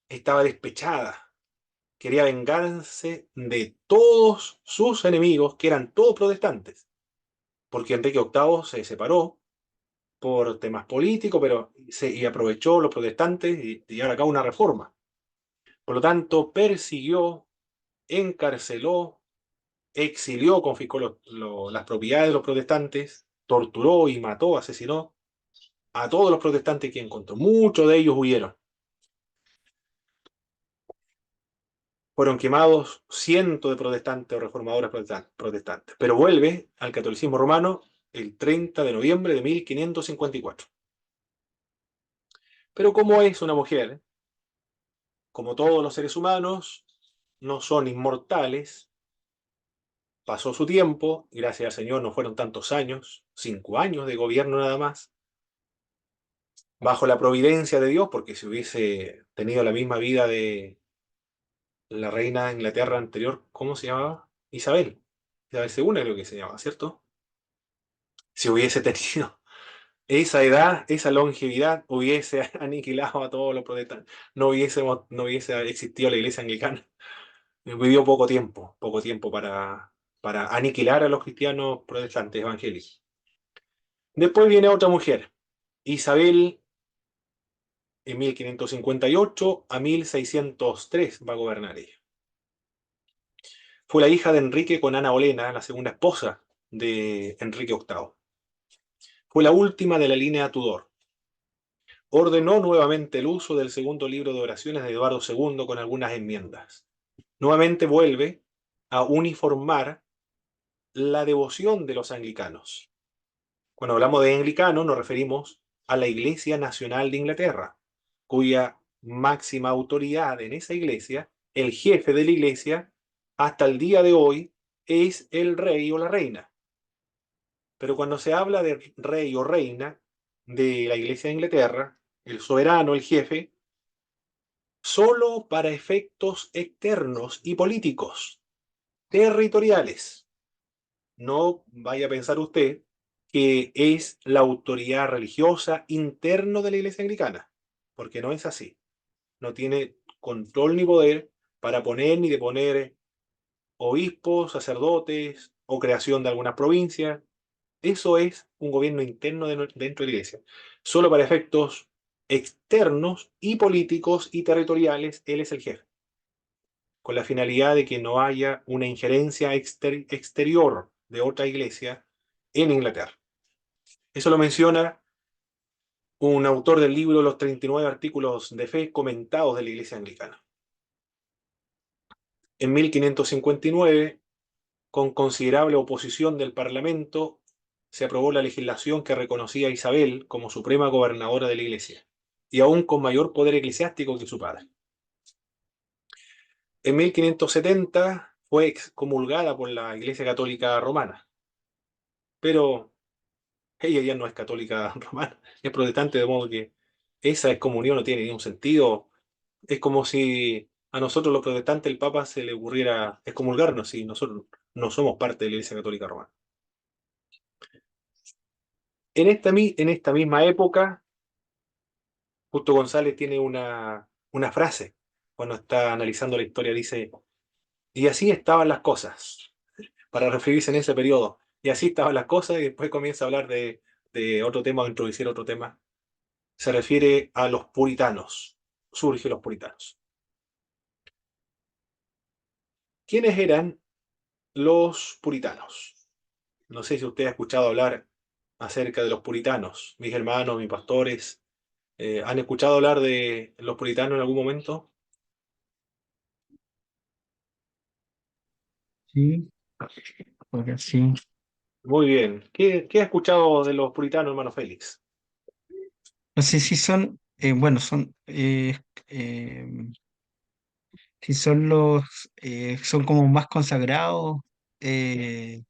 Estaba despechada. Quería vengarse de todos sus enemigos, que eran todos protestantes. Porque Enrique VIII se separó por temas políticos, pero y aprovechó los protestantes y llevar a cabo una reforma. Por lo tanto, persiguió, encarceló, exilió, confiscó las propiedades de los protestantes, torturó y mató, asesinó a todos los protestantes que encontró. Muchos de ellos huyeron. Fueron quemados cientos de protestantes o reformadores protestantes. Pero vuelve al catolicismo romano el 30 de noviembre de 1554. Pero como es una mujer, como todos los seres humanos, no son inmortales. Pasó su tiempo, gracias al Señor no fueron tantos años, 5 años de gobierno nada más, bajo la providencia de Dios, porque si hubiese tenido la misma vida de la reina de Inglaterra anterior, ¿cómo se llamaba? Isabel II creo que se llamaba, ¿cierto? Si hubiese tenido esa edad, esa longevidad, hubiese aniquilado a todos los protestantes, no hubiese existido la iglesia anglicana. Vivió poco tiempo para aniquilar a los cristianos protestantes evangélicos. Después viene otra mujer, Isabel, en 1558 a 1603 va a gobernar ella. Fue la hija de Enrique con Ana Bolena, la segunda esposa de Enrique VIII. Fue la última de la línea Tudor. Ordenó nuevamente el uso del segundo libro de oraciones de Eduardo II con algunas enmiendas. Nuevamente vuelve a uniformar la devoción de los anglicanos. Cuando hablamos de anglicano nos referimos a la Iglesia Nacional de Inglaterra, cuya máxima autoridad en esa iglesia, el jefe de la iglesia, hasta el día de hoy, es el rey o la reina. Pero cuando se habla de rey o reina de la Iglesia de Inglaterra, el soberano, el jefe, solo para efectos externos y políticos, territoriales. No vaya a pensar usted que es la autoridad religiosa interno de la Iglesia Anglicana, porque no es así. No tiene control ni poder para poner ni deponer obispos, sacerdotes o creación de algunas provincias. Eso es un gobierno interno dentro de la Iglesia. Solo para efectos externos y políticos y territoriales, él es el jefe, con la finalidad de que no haya una injerencia exterior de otra iglesia en Inglaterra. Eso lo menciona un autor del libro Los 39 artículos de fe comentados de la Iglesia Anglicana. En 1559, con considerable oposición del Parlamento, se aprobó la legislación que reconocía a Isabel como suprema gobernadora de la Iglesia, y aún con mayor poder eclesiástico que su padre. En 1570 fue excomulgada por la Iglesia Católica Romana, pero ella ya no es católica romana, es protestante, de modo que esa excomunión no tiene ningún sentido. Es como si a nosotros los protestantes, el Papa, se le ocurriera excomulgarnos si nosotros no somos parte de la Iglesia Católica Romana. En esta misma época, Justo González tiene una frase, cuando está analizando la historia, dice, y así estaban las cosas, para referirse en ese periodo. Y así estaban las cosas, y después comienza a hablar de otro tema o introducir otro tema. Se refiere a los puritanos. Surgen los puritanos. ¿Quiénes eran los puritanos? No sé si usted ha escuchado hablar acerca de los puritanos, mis hermanos, mis pastores. ¿Han escuchado hablar de los puritanos en algún momento? Sí, porque sí. Muy bien. ¿Qué ha escuchado de los puritanos, hermano Félix? No sé si son, bueno, son, si son son como más consagrados, eh,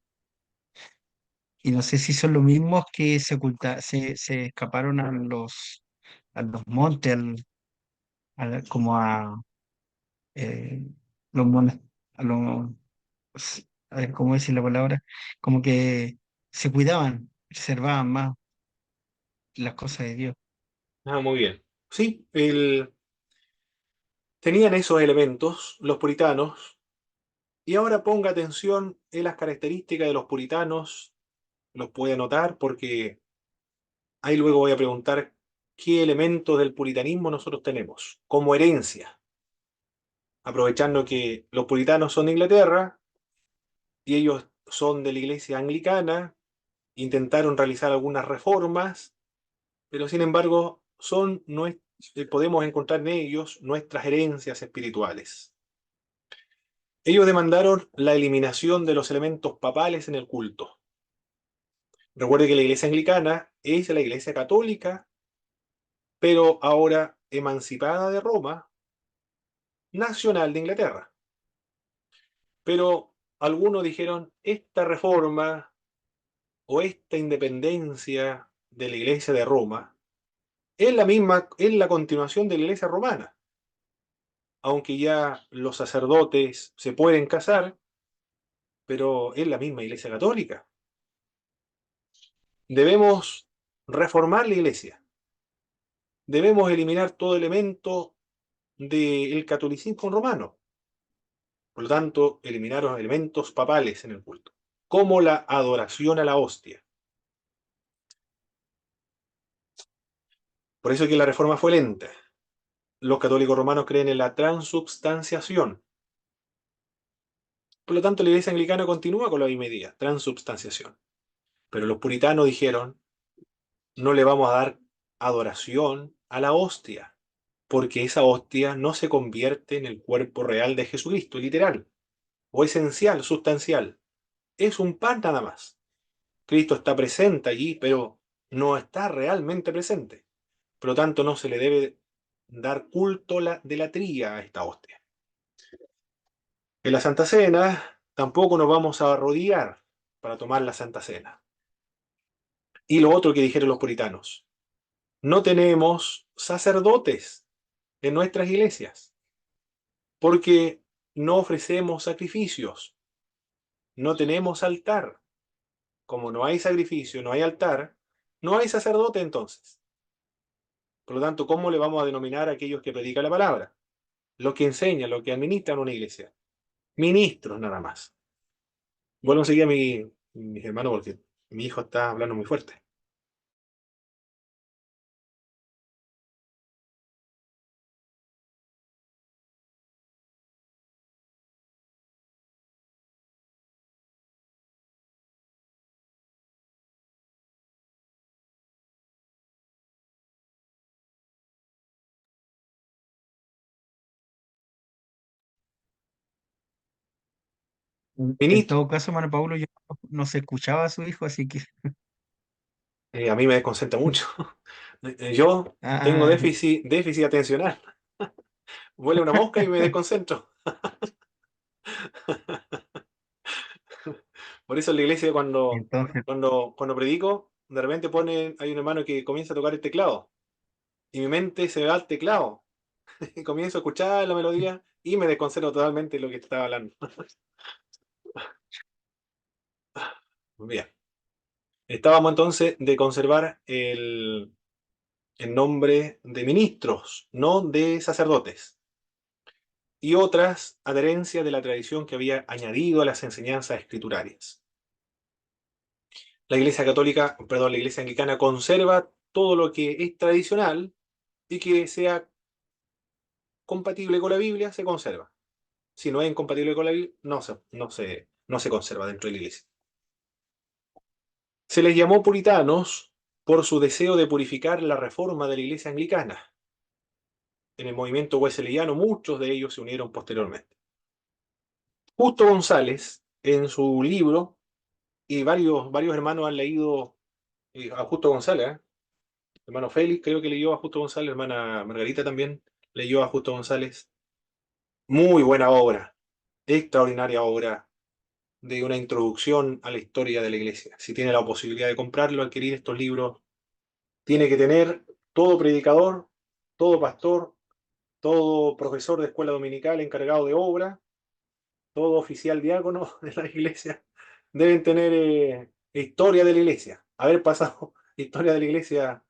y no sé si son los mismos que se escaparon a los montes, como eh, los a los, a ver, ¿cómo decir la palabra? Como que se cuidaban, preservaban más las cosas de Dios. Ah, muy bien. Sí, tenían esos elementos, los puritanos, y ahora ponga atención en las características de los puritanos, los puede anotar porque ahí luego voy a preguntar qué elementos del puritanismo nosotros tenemos como herencia, aprovechando que los puritanos son de Inglaterra y ellos son de la iglesia anglicana, intentaron realizar algunas reformas, pero sin embargo podemos encontrar en ellos nuestras herencias espirituales. Ellos demandaron la eliminación de los elementos papales en el culto. Recuerde que la iglesia anglicana es la iglesia católica, pero ahora emancipada de Roma, nacional de Inglaterra. Pero algunos dijeron, esta reforma o esta independencia de la iglesia de Roma es la misma, es la continuación de la iglesia romana. Aunque ya los sacerdotes se pueden casar, pero es la misma iglesia católica. Debemos reformar la iglesia. Debemos eliminar todo elemento del catolicismo romano. Por lo tanto, eliminar los elementos papales en el culto, como la adoración a la hostia. Por eso es que la reforma fue lenta. Los católicos romanos creen en la transubstanciación. Por lo tanto, la iglesia anglicana continúa con la misma idea, transubstanciación. Pero los puritanos dijeron, no le vamos a dar adoración a la hostia, porque esa hostia no se convierte en el cuerpo real de Jesucristo, literal, o esencial, sustancial. Es un pan nada más. Cristo está presente allí, pero no está realmente presente. Por lo tanto, no se le debe dar culto de latría a esta hostia. En la Santa Cena tampoco nos vamos a arrodillar para tomar la Santa Cena. Y lo otro que dijeron los puritanos, no tenemos sacerdotes en nuestras iglesias porque no ofrecemos sacrificios, no tenemos altar. Como no hay sacrificio, no hay altar, no hay sacerdote entonces. Por lo tanto, ¿cómo le vamos a denominar a aquellos que predican la palabra? Los que enseñan, los que administran una iglesia. Ministros nada más. Vuelvo enseguida a mis hermanos porque mi hijo está hablando muy fuerte. En Ministro, todo caso, hermano Pablo, yo no se escuchaba a su hijo, así que a mí me desconcentra mucho. Yo tengo ah, déficit atencional. Vuela una mosca y me desconcentro. Por eso en la iglesia entonces, cuando predico, de repente hay un hermano que comienza a tocar el teclado y mi mente se va al teclado y comienzo a escuchar la melodía y me desconcentro totalmente en lo que estaba hablando. Bien. Estábamos entonces de conservar el nombre de ministros, no de sacerdotes, y otras adherencias de la tradición que había añadido a las enseñanzas escriturarias. La Iglesia Católica, perdón, la Iglesia Anglicana conserva todo lo que es tradicional y que sea compatible con la Biblia, se conserva. Si no es incompatible con la Biblia, no se conserva dentro de la Iglesia. Se les llamó puritanos por su deseo de purificar la reforma de la Iglesia anglicana. En el movimiento wesleyano muchos de ellos se unieron posteriormente. Justo González, en su libro, y varios hermanos han leído a Justo González, hermano Félix creo que leyó a Justo González, hermana Margarita también leyó a Justo González. Muy buena obra, extraordinaria obra de una introducción a la historia de la Iglesia. Si tiene la posibilidad de comprarlo, adquirir estos libros, tiene que tener todo predicador, todo pastor, todo profesor de escuela dominical encargado de obra, todo oficial diácono de la Iglesia, deben tener historia de la Iglesia, haber pasado historia de la Iglesia,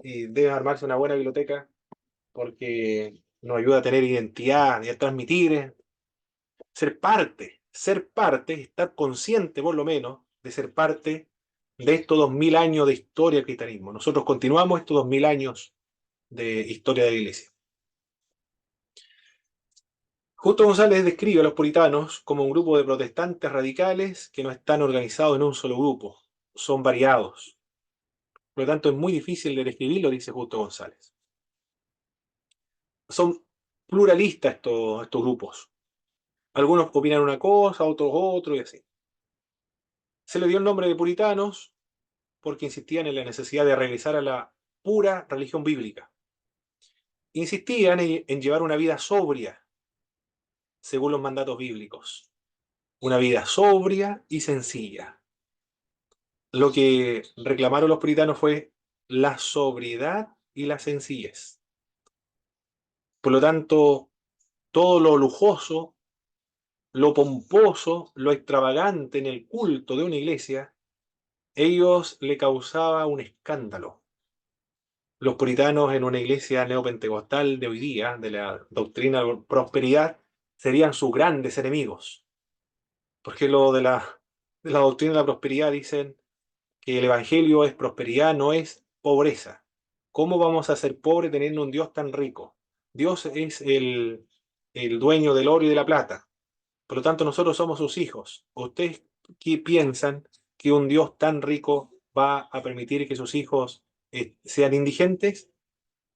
y deben armarse una buena biblioteca porque nos ayuda a tener identidad y a transmitir, ser parte, estar consciente por lo menos de ser parte de estos 2000 años de historia del cristianismo. Nosotros continuamos estos 2000 años de historia de la Iglesia. Justo González describe a los puritanos como un grupo de protestantes radicales que no están organizados en un solo grupo, son variados. Por lo tanto, es muy difícil de describirlo, dice Justo González. Son pluralistas estos grupos. Algunos opinan una cosa, otros otro y así. Se le dio el nombre de puritanos porque insistían en la necesidad de regresar a la pura religión bíblica. Insistían en llevar una vida sobria, según los mandatos bíblicos. Una vida sobria y sencilla. Lo que reclamaron los puritanos fue la sobriedad y la sencillez. Por lo tanto, todo lo lujoso, lo pomposo, lo extravagante en el culto de una iglesia, ellos le causaba un escándalo. Los puritanos en una iglesia neopentecostal de hoy día, de la doctrina de prosperidad, serían sus grandes enemigos. Porque lo de la doctrina de la prosperidad dicen que el evangelio es prosperidad, no es pobreza. ¿Cómo vamos a ser pobres teniendo un Dios tan rico? Dios es el dueño del oro y de la plata. Por lo tanto, nosotros somos sus hijos. ¿Ustedes qué piensan que un Dios tan rico va a permitir que sus hijos sean indigentes?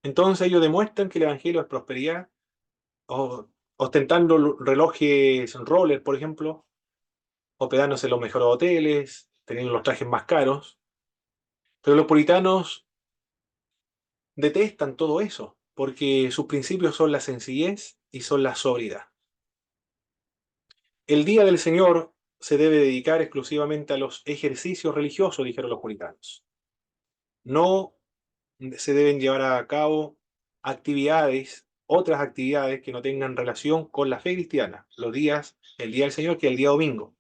Entonces ellos demuestran que el evangelio es prosperidad, ostentando relojes Rolex, por ejemplo, hospedándose en los mejores hoteles, teniendo los trajes más caros. Pero los puritanos detestan todo eso, porque sus principios son la sencillez y son la sobriedad. El día del Señor se debe dedicar exclusivamente a los ejercicios religiosos, dijeron los puritanos. No se deben llevar a cabo otras actividades que no tengan relación con la fe cristiana, el día del Señor, que es el día domingo.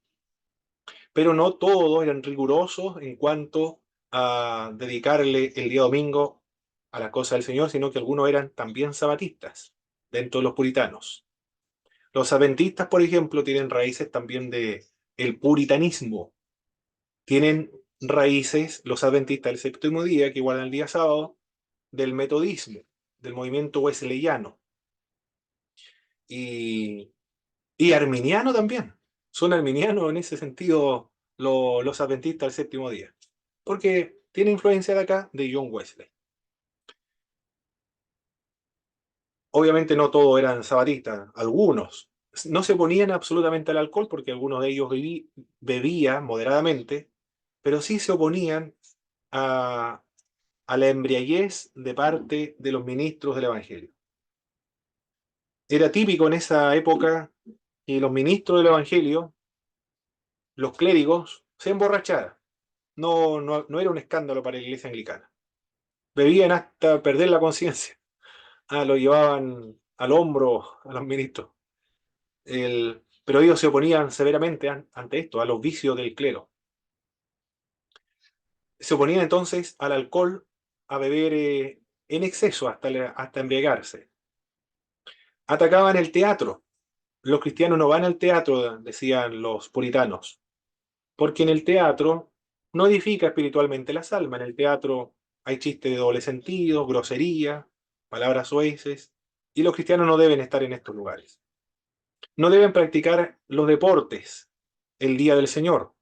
Pero no todos eran rigurosos en cuanto a dedicarle el día domingo a la cosa del Señor, sino que algunos eran también sabatistas dentro de los puritanos. Los adventistas, por ejemplo, tienen raíces también de el puritanismo. Tienen raíces, los adventistas del séptimo día, que igualan el día sábado, del metodismo, del movimiento wesleyano. Y arminiano también. Son arminianos en ese sentido los adventistas del séptimo día. Porque tiene influencia de acá de John Wesley. Obviamente no todos eran sabatistas, algunos. No se oponían absolutamente al alcohol porque algunos de ellos bebían moderadamente, pero sí se oponían a la embriaguez de parte de los ministros del Evangelio. Era típico en esa época que los ministros del Evangelio, los clérigos, se emborracharan. No era un escándalo para la iglesia anglicana. Bebían hasta perder la conciencia. Lo llevaban al hombro a los ministros. Pero ellos se oponían severamente ante esto, a los vicios del clero. Se oponían entonces al alcohol, a beber en exceso hasta embriagarse. Atacaban el teatro. Los cristianos no van al teatro, decían los puritanos, porque en el teatro no edifica espiritualmente las almas. En el teatro hay chistes de doble sentido, grosería, palabras soeces, y los cristianos no deben estar en estos lugares. No deben practicar los deportes el día del Señor.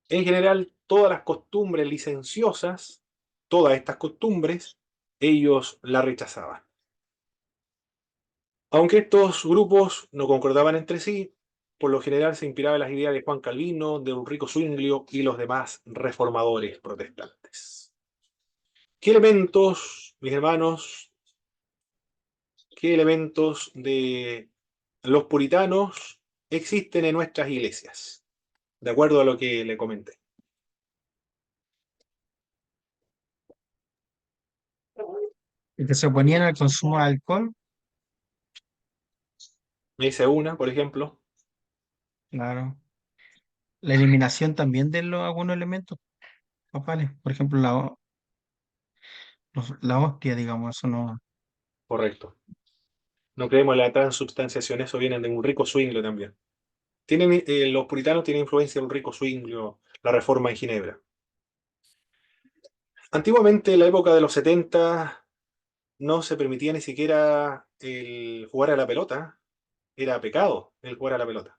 En general, todas las costumbres licenciosas, todas estas costumbres, ellos la rechazaban. Aunque estos grupos no concordaban entre sí, por lo general se inspiraban en las ideas de Juan Calvino, de Ulrico Zwinglio y los demás reformadores protestantes. ¿Qué elementos, mis hermanos, qué elementos de los puritanos existen en nuestras iglesias? De acuerdo a lo que le comenté. Y que se oponían al consumo de alcohol, Me dice una, por ejemplo. claro. La eliminación también de algunos elementos papales, por ejemplo, la hostia, digamos, eso no. Correcto. No creemos en la transubstanciación, eso viene de Ulrico Zwinglio también. Los puritanos tienen influencia de Ulrico Zwinglio, la Reforma en Ginebra. Antiguamente, en la época de los 70, no se permitía ni siquiera el jugar a la pelota. Era pecado el jugar a la pelota.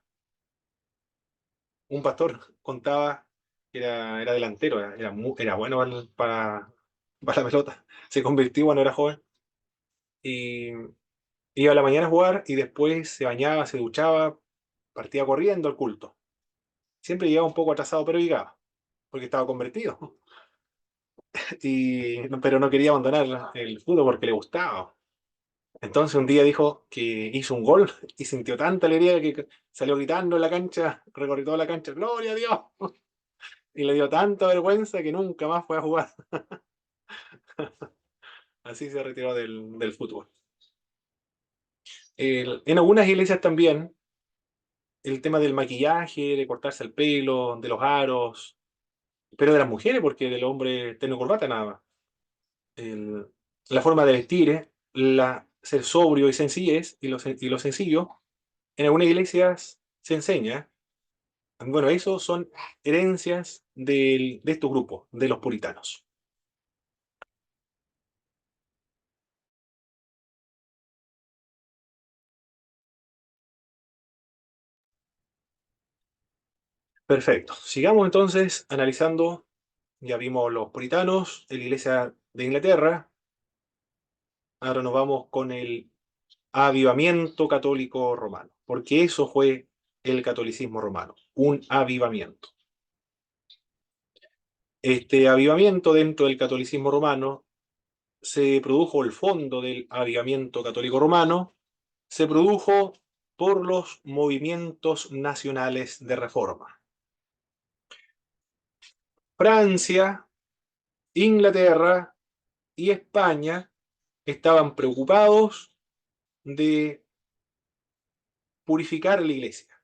Un pastor contaba que era delantero, era bueno para la pelota. Se convirtió cuando era joven. Y iba a la mañana a jugar y después se bañaba, se duchaba, partía corriendo al culto. Siempre llegaba un poco atrasado, pero llegaba, porque estaba convertido. Pero no quería abandonar el fútbol porque le gustaba. Entonces un día dijo que hizo un gol y sintió tanta alegría que salió gritando en la cancha, recorrió toda la cancha, ¡Gloria a Dios! Y le dio tanta vergüenza que nunca más fue a jugar. Así se retiró del fútbol. En algunas iglesias también, el tema del maquillaje, de cortarse el pelo, de los aros, pero de las mujeres, porque del hombre tengo corbata nada más. El- la forma de vestir, ser sobrio y sencillez, y lo sencillo, en algunas iglesias se enseña. Bueno, eso son herencias de estos grupos, de los puritanos. Perfecto. Sigamos entonces analizando. Ya vimos los puritanos, la iglesia de Inglaterra. Ahora nos vamos con el avivamiento católico romano, porque eso fue el catolicismo romano, un avivamiento. Este avivamiento dentro del catolicismo romano se produjo, el fondo del avivamiento católico romano se produjo por los movimientos nacionales de reforma. Francia, Inglaterra y España estaban preocupados de purificar la iglesia,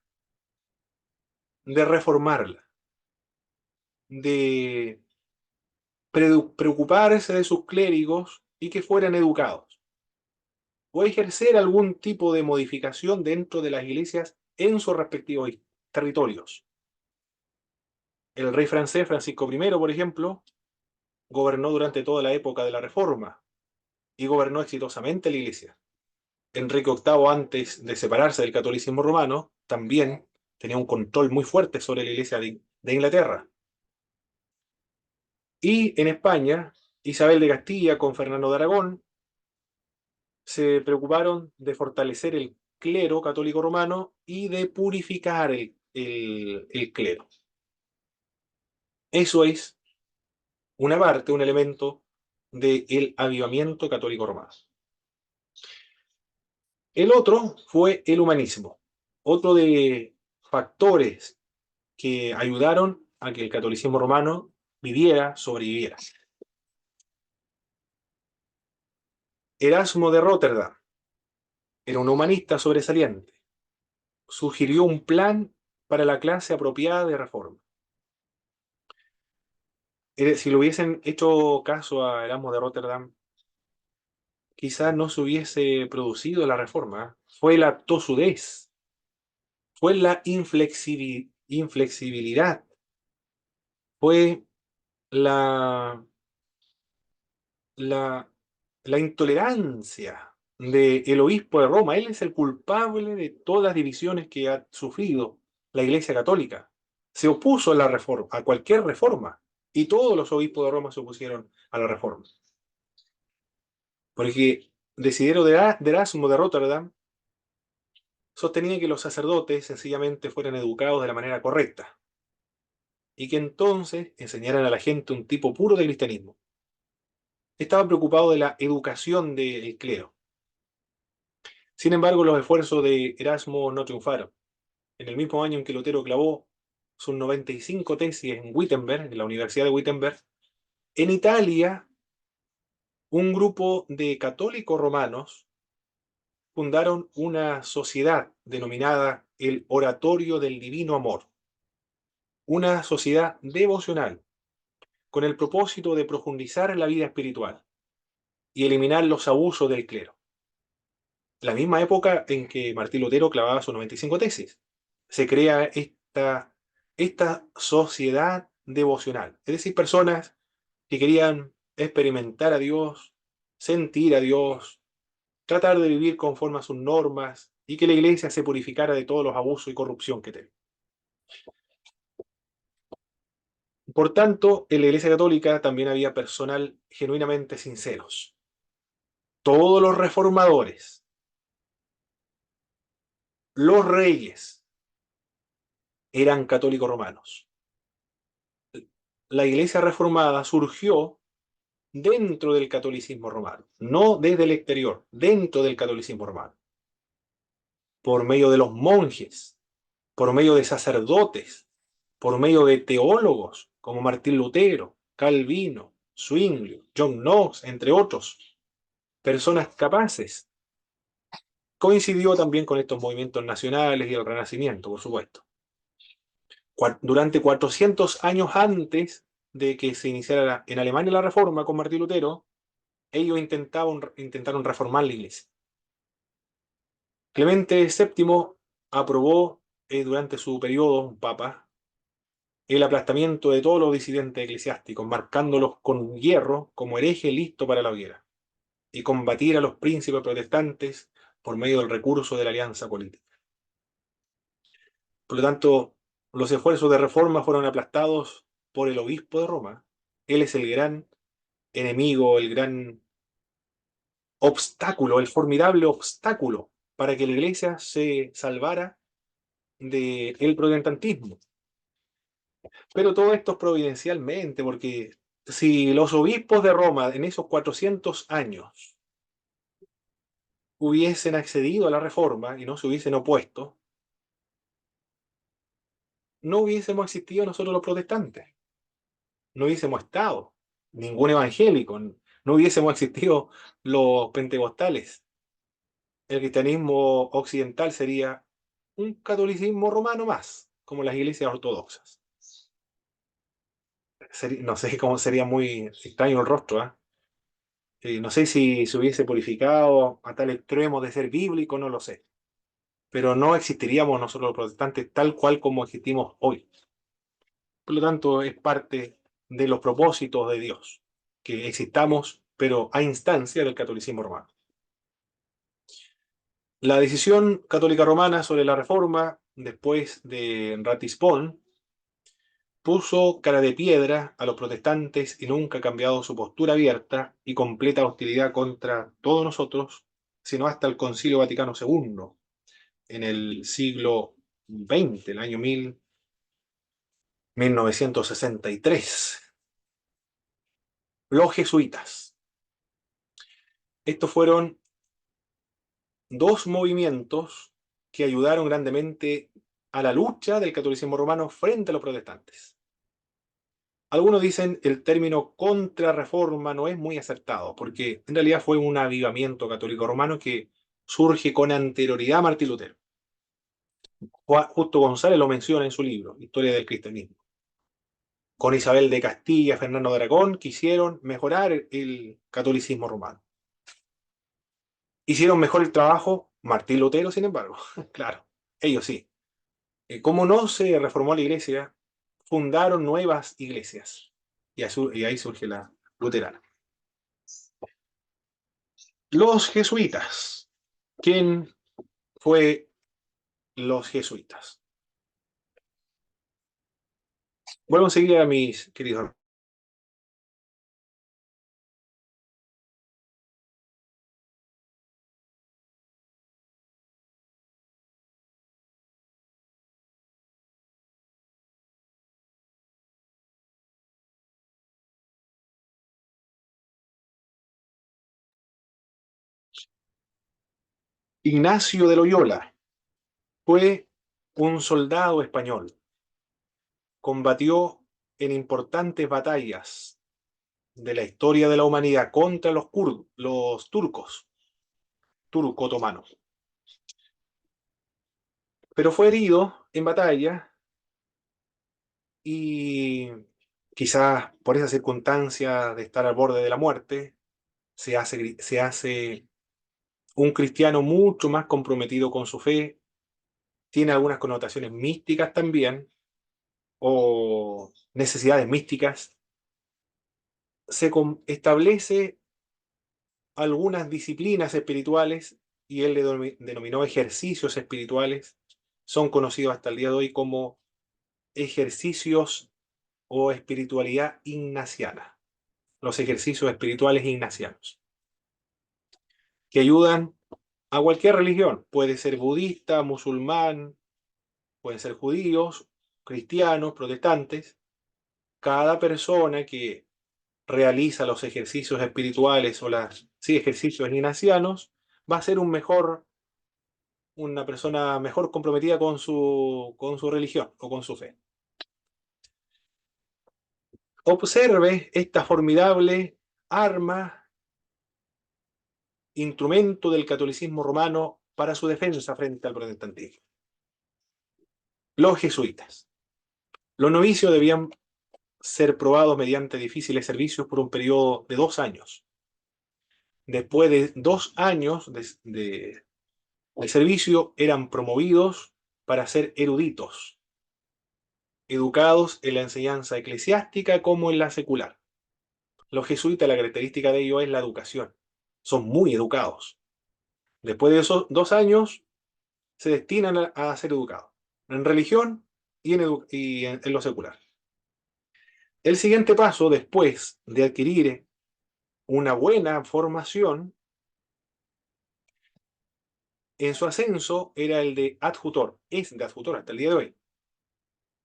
de reformarla, de preocuparse de sus clérigos y que fueran educados, o ejercer algún tipo de modificación dentro de las iglesias en sus respectivos territorios. El rey francés Francisco I, por ejemplo, gobernó durante toda la época de la Reforma y gobernó exitosamente la iglesia. Enrique VIII, antes de separarse del catolicismo romano, también tenía un control muy fuerte sobre la iglesia de Inglaterra. Y en España, Isabel de Castilla con Fernando de Aragón se preocuparon de fortalecer el clero católico romano y de purificar el clero. Eso es una parte, un elemento del avivamiento católico romano. El otro fue el humanismo, otro de factores que ayudaron a que el catolicismo romano viviera, sobreviviera. Erasmo de Róterdam era un humanista sobresaliente. Sugirió un plan para la clase apropiada de reforma. Si le hubiesen hecho caso a Erasmo de Róterdam, quizás no se hubiese producido la reforma. Fue la tosudez, fue la inflexibilidad, fue la, la, la intolerancia del obispo de Roma. Él es el culpable de todas las divisiones que ha sufrido la Iglesia Católica. se opuso a la reforma, a cualquier reforma, y todos los obispos de Roma se opusieron a la reforma. Porque Desiderio de Erasmo de Rotterdam sostenía que los sacerdotes sencillamente fueran educados de la manera correcta, y que entonces enseñaran a la gente un tipo puro de cristianismo. Estaba preocupado de la educación del clero. Sin embargo, los esfuerzos de Erasmo no triunfaron. En el mismo año en que Lutero clavó sus 95 tesis en Wittenberg, en la Universidad de Wittenberg, en Italia, un grupo de católicos romanos fundaron una sociedad denominada el Oratorio del Divino Amor, una sociedad devocional con el propósito de profundizar en la vida espiritual y eliminar los abusos del clero. La misma época en que Martín Lutero clavaba sus 95 tesis, se crea esta sociedad devocional, es decir, personas que querían experimentar a Dios, sentir a Dios, tratar de vivir conforme a sus normas y que la iglesia se purificara de todos los abusos y corrupción que tenía. Por tanto, en la Iglesia Católica también había personal genuinamente sinceros. Todos los reformadores, los reyes, eran católicos romanos. La Iglesia reformada surgió dentro del catolicismo romano, no desde el exterior, dentro del catolicismo romano, por medio de los monjes, por medio de sacerdotes, por medio de teólogos como Martín Lutero, Calvino, Zwinglio, John Knox, entre otros, personas capaces. Coincidió también con estos movimientos nacionales y el Renacimiento, por supuesto. Durante 400 años antes de que se iniciara en Alemania la Reforma con Martín Lutero, ellos intentaron reformar la Iglesia. Clemente VII aprobó durante su periodo, un papa, el aplastamiento de todos los disidentes eclesiásticos, marcándolos con hierro como hereje listo para la hoguera, y combatir a los príncipes protestantes por medio del recurso de la alianza política. Por lo tanto, los esfuerzos de reforma fueron aplastados por el obispo de Roma. Él es el gran enemigo, el gran obstáculo, el formidable obstáculo para que la iglesia se salvara del protestantismo. Pero todo esto es providencialmente, porque si los obispos de Roma en esos 400 años hubiesen accedido a la reforma y no se hubiesen opuesto, no hubiésemos existido nosotros los protestantes, no hubiésemos estado ningún evangélico, no hubiésemos existido los pentecostales. El cristianismo occidental sería un catolicismo romano más, como las iglesias ortodoxas. No sé cómo sería muy extraño el rostro, no sé si se hubiese purificado a tal extremo de ser bíblico, no lo sé. Pero no existiríamos nosotros los protestantes tal cual como existimos hoy. Por lo tanto, es parte de los propósitos de Dios, que existamos, pero a instancia del catolicismo romano. La decisión católica romana sobre la reforma, después de Ratisbonne, puso cara de piedra a los protestantes y nunca ha cambiado su postura abierta y completa hostilidad contra todos nosotros, sino hasta el Concilio Vaticano II, en el siglo XX, el año 1963. Los jesuitas. Estos fueron dos movimientos que ayudaron grandemente a la lucha del catolicismo romano frente a los protestantes. Algunos dicen el término contrarreforma no es muy acertado, porque en realidad fue un avivamiento católico romano que surge con anterioridad a Martín Lutero. Justo González lo menciona en su libro, Historia del Cristianismo. Con Isabel de Castilla, Fernando de Aragón, quisieron mejorar el catolicismo romano. Hicieron mejor el trabajo Martín Lutero, sin embargo. Claro, ellos sí. Como no se reformó la iglesia, fundaron nuevas iglesias. Y ahí surge la luterana. Los jesuitas. ¿Quién fue los jesuitas? Vuelvo enseguida, mis queridos. Ignacio de Loyola fue un soldado español. Combatió en importantes batallas de la historia de la humanidad contra los turcos, turco-otomanos. Pero fue herido en batalla y quizás por esa circunstancia de estar al borde de la muerte, se hace un cristiano mucho más comprometido con su fe, tiene algunas connotaciones místicas también, o necesidades místicas. Establece algunas disciplinas espirituales y él le denominó ejercicios espirituales. Son conocidos hasta el día de hoy como ejercicios o espiritualidad ignaciana. Los ejercicios espirituales ignacianos, que ayudan a cualquier religión. Puede ser budista, musulmán, pueden ser judíos, cristianos, protestantes. Cada persona que realiza los ejercicios espirituales o sí, ejercicios ignacianos va a ser una persona mejor comprometida con su religión o con su fe. Observe esta formidable arma, instrumento del catolicismo romano para su defensa frente al protestantismo. Los jesuitas. Los novicios debían ser probados mediante difíciles servicios por un periodo de 2 años. Después de 2 años de servicio, eran promovidos para ser eruditos, educados en la enseñanza eclesiástica como en la secular. Los jesuitas, la característica de ellos es la educación. Son muy educados. Después de esos 2 años, se destinan a ser educados en religión y en lo secular. El siguiente paso, después de adquirir una buena formación, en su ascenso era el de adjutor. Es de adjutor hasta el día de hoy.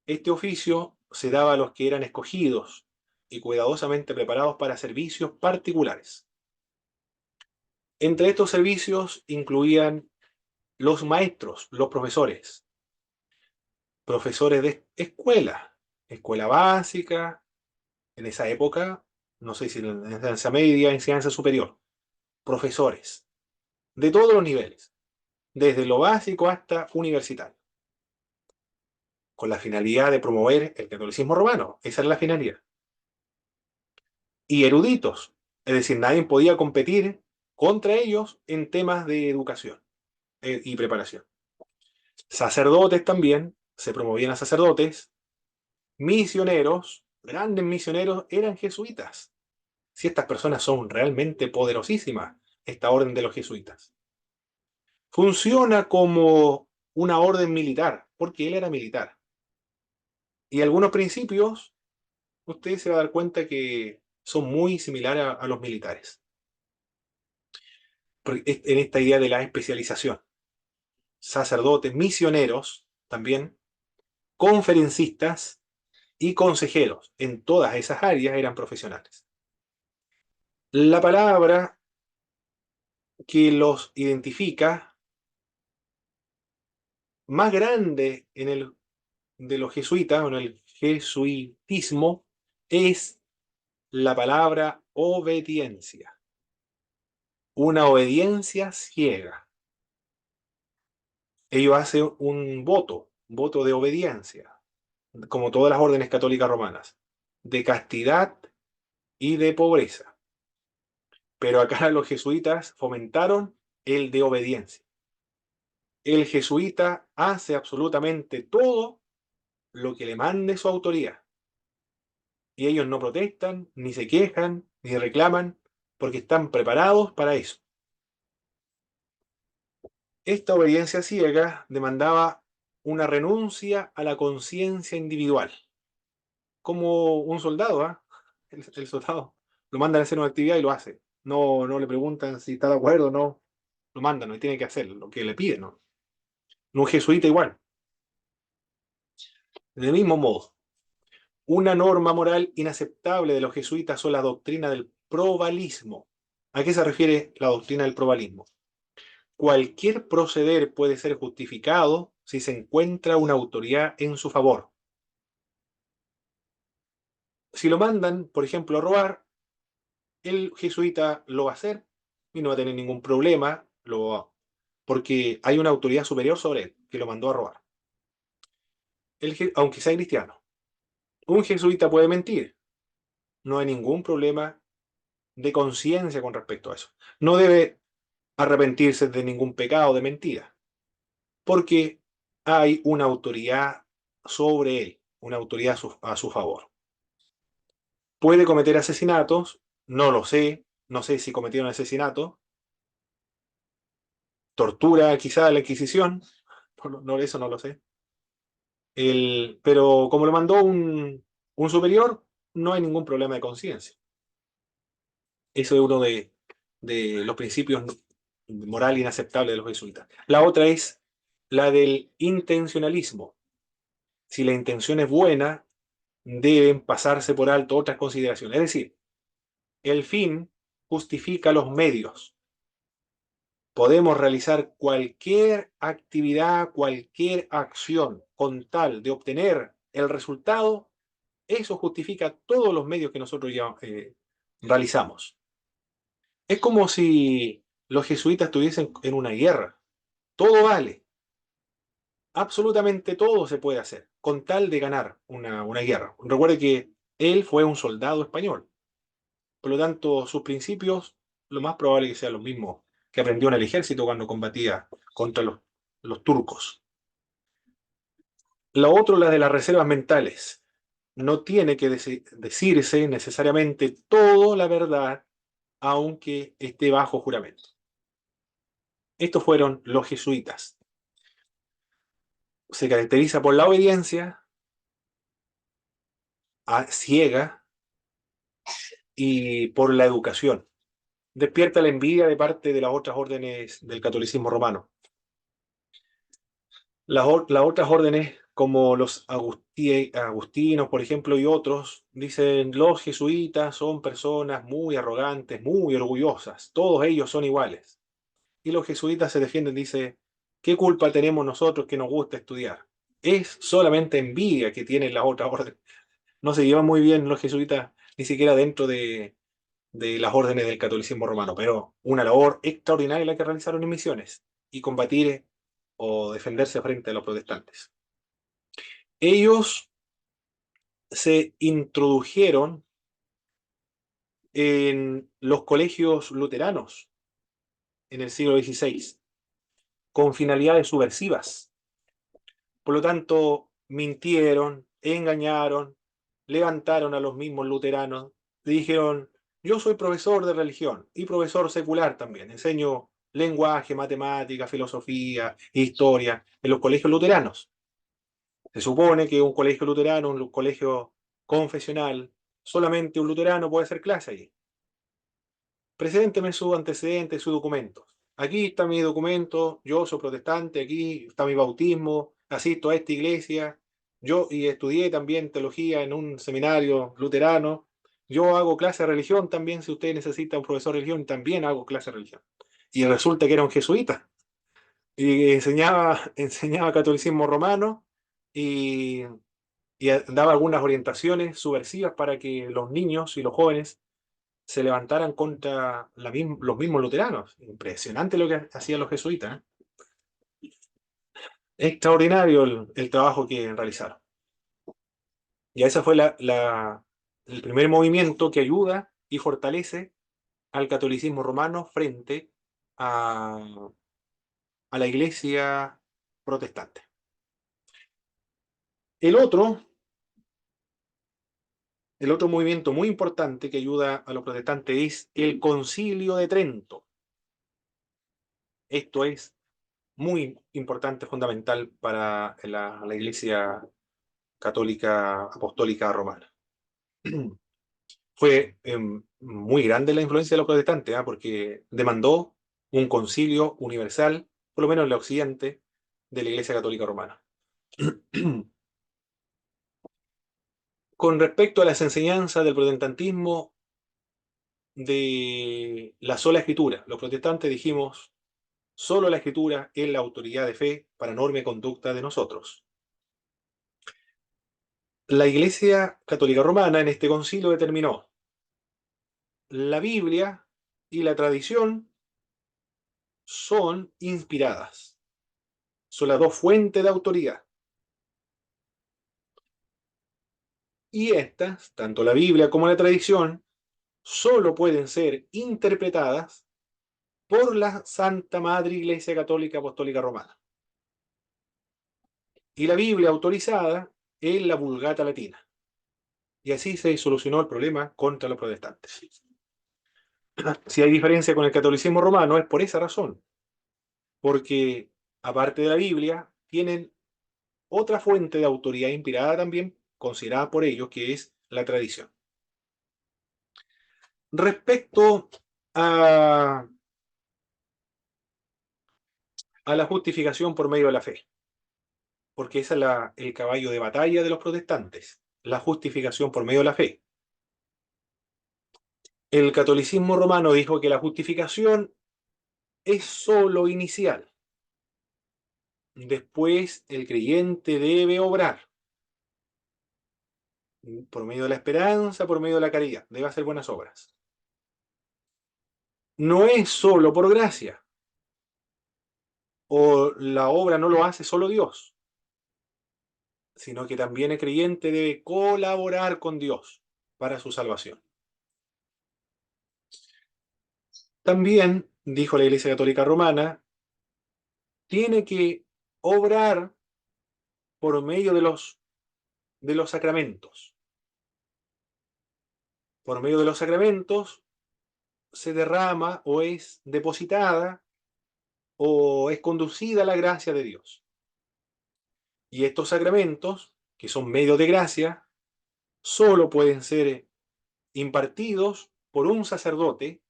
Este oficio se daba a los que eran escogidos y cuidadosamente preparados para servicios particulares. Entre estos servicios incluían los maestros, los profesores, profesores de escuela básica, en esa época, no sé si en enseñanza media, enseñanza superior, profesores, de todos los niveles, desde lo básico hasta universitario, con la finalidad de promover el catolicismo romano. Esa es la finalidad. Y eruditos, es decir, nadie podía competir contra ellos en temas de educación y preparación. Sacerdotes también, se promovían a sacerdotes, misioneros, grandes misioneros, eran jesuitas. Si estas personas son realmente poderosísimas, esta orden de los jesuitas. Funciona como una orden militar, porque él era militar. Y algunos principios, usted se va a dar cuenta que son muy similares a los militares. En esta idea de la especialización. Sacerdotes, misioneros, también, conferencistas y consejeros. En todas esas áreas eran profesionales. La palabra que los identifica más grande de los jesuitas, o en el jesuitismo, es la palabra obediencia. Una obediencia ciega. Ellos hacen un voto de obediencia, como todas las órdenes católicas romanas, de castidad y de pobreza. Pero acá los jesuitas fomentaron el de obediencia. El jesuita hace absolutamente todo lo que le mande su autoridad. Y ellos no protestan, ni se quejan, ni reclaman, porque están preparados para eso. Esta obediencia ciega demandaba una renuncia a la conciencia individual. como un soldado, ¿ah? El soldado lo mandan a hacer una actividad y lo hace. No, no le preguntan si está de acuerdo o no. Lo mandan, no tiene que hacer lo que le piden, ¿no? Un jesuita igual. Del mismo modo, una norma moral inaceptable de los jesuitas son la doctrina del probalismo. ¿A qué se refiere la doctrina del probalismo? Cualquier proceder puede ser justificado si se encuentra una autoridad en su favor. Si lo mandan, por ejemplo, a robar, el jesuita lo va a hacer y no va a tener ningún problema, porque hay una autoridad superior sobre él que lo mandó a robar, aunque sea cristiano. Un jesuita puede mentir, no hay ningún problema de conciencia con respecto a eso. No debe arrepentirse de ningún pecado de mentira, porque hay una autoridad sobre él, una autoridad a su favor. Puede cometer asesinatos, no lo sé, no sé si cometió un asesinato, tortura quizá la Inquisición, no, eso no lo sé. Pero como lo mandó un superior, no hay ningún problema de conciencia. Eso es uno de los principios moral inaceptables de los jesuitas. La otra es la del intencionalismo. Si la intención es buena, deben pasarse por alto otras consideraciones. Es decir, el fin justifica los medios. Podemos realizar cualquier actividad, cualquier acción con tal de obtener el resultado. Eso justifica todos los medios que nosotros ya realizamos. Es como si los jesuitas estuviesen en una guerra. Todo vale. Absolutamente todo se puede hacer con tal de ganar una guerra. Recuerde que él fue un soldado español. Por lo tanto, sus principios, lo más probable es que sean los mismos que aprendió en el ejército cuando combatía contra los turcos. La otra, la de las reservas mentales. No tiene que decirse necesariamente toda la verdad, aunque esté bajo juramento. Estos fueron los jesuitas. Se caracteriza por la obediencia ciega y por la educación. Despierta la envidia de parte de las otras órdenes del catolicismo romano. Las otras órdenes, como los agustinos, por ejemplo, y otros, dicen los jesuitas son personas muy arrogantes, muy orgullosas, todos ellos son iguales. Y los jesuitas se defienden, dice, ¿qué culpa tenemos nosotros que nos gusta estudiar? Es solamente envidia que tienen las otras órdenes. No se llevan muy bien los jesuitas, ni siquiera dentro de las órdenes del catolicismo romano, pero una labor extraordinaria la que realizaron en misiones y combatir o defenderse frente a los protestantes. Ellos se introdujeron en los colegios luteranos en el siglo XVI con finalidades subversivas. Por lo tanto, mintieron, engañaron, levantaron a los mismos luteranos, dijeron, yo soy profesor de religión y profesor secular también, enseño lenguaje, matemática, filosofía, historia en los colegios luteranos. Se supone que un colegio luterano, un colegio confesional, solamente un luterano puede hacer clase allí. Presénteme su antecedente, sus documentos. Aquí está mi documento, yo soy protestante, aquí está mi bautismo, asisto a esta iglesia, yo y estudié también teología en un seminario luterano, yo hago clase de religión también, si usted necesita un profesor de religión, también hago clase de religión. Y resulta que era un jesuita, y enseñaba catolicismo romano, y, y daba algunas orientaciones subversivas para que los niños y los jóvenes se levantaran contra los mismos luteranos. Impresionante lo que hacían los jesuitas, ¿eh? Extraordinario el trabajo que realizaron. Y ese fue el primer movimiento que ayuda y fortalece al catolicismo romano frente a, a la iglesia protestante. El otro movimiento muy importante que ayuda a los protestantes es el Concilio de Trento. Esto es muy importante, fundamental para la Iglesia Católica Apostólica Romana. Fue muy grande la influencia de los protestantes, porque demandó un concilio universal, por lo menos en el occidente, de la Iglesia Católica Romana. Con respecto a las enseñanzas del protestantismo de la sola escritura, los protestantes dijimos, solo la escritura es la autoridad de fe para norma y conducta de nosotros. La Iglesia Católica Romana en este concilio determinó la Biblia y la tradición son inspiradas. Son las dos fuentes de autoridad. Y estas, tanto la Biblia como la tradición, solo pueden ser interpretadas por la Santa Madre Iglesia Católica Apostólica Romana. Y la Biblia autorizada es la Vulgata Latina. Y así se solucionó el problema contra los protestantes. Si hay diferencia con el catolicismo romano es por esa razón. Porque, aparte de la Biblia, tienen otra fuente de autoridad inspirada también, considerada por ellos, que es la tradición. Respecto a la justificación por medio de la fe, porque ese es el caballo de batalla de los protestantes, la justificación por medio de la fe. El catolicismo romano dijo que la justificación es solo inicial. Después el creyente debe obrar por medio de la esperanza, por medio de la caridad, debe hacer buenas obras. No es solo por gracia, o la obra no lo hace solo Dios, sino que también el creyente debe colaborar con Dios para su salvación. También, dijo la Iglesia Católica Romana, tiene que obrar por medio de los sacramentos. Por medio de los sacramentos se derrama o es depositada o es conducida la gracia de Dios. Y estos sacramentos, que son medios de gracia, solo pueden ser impartidos por un sacerdote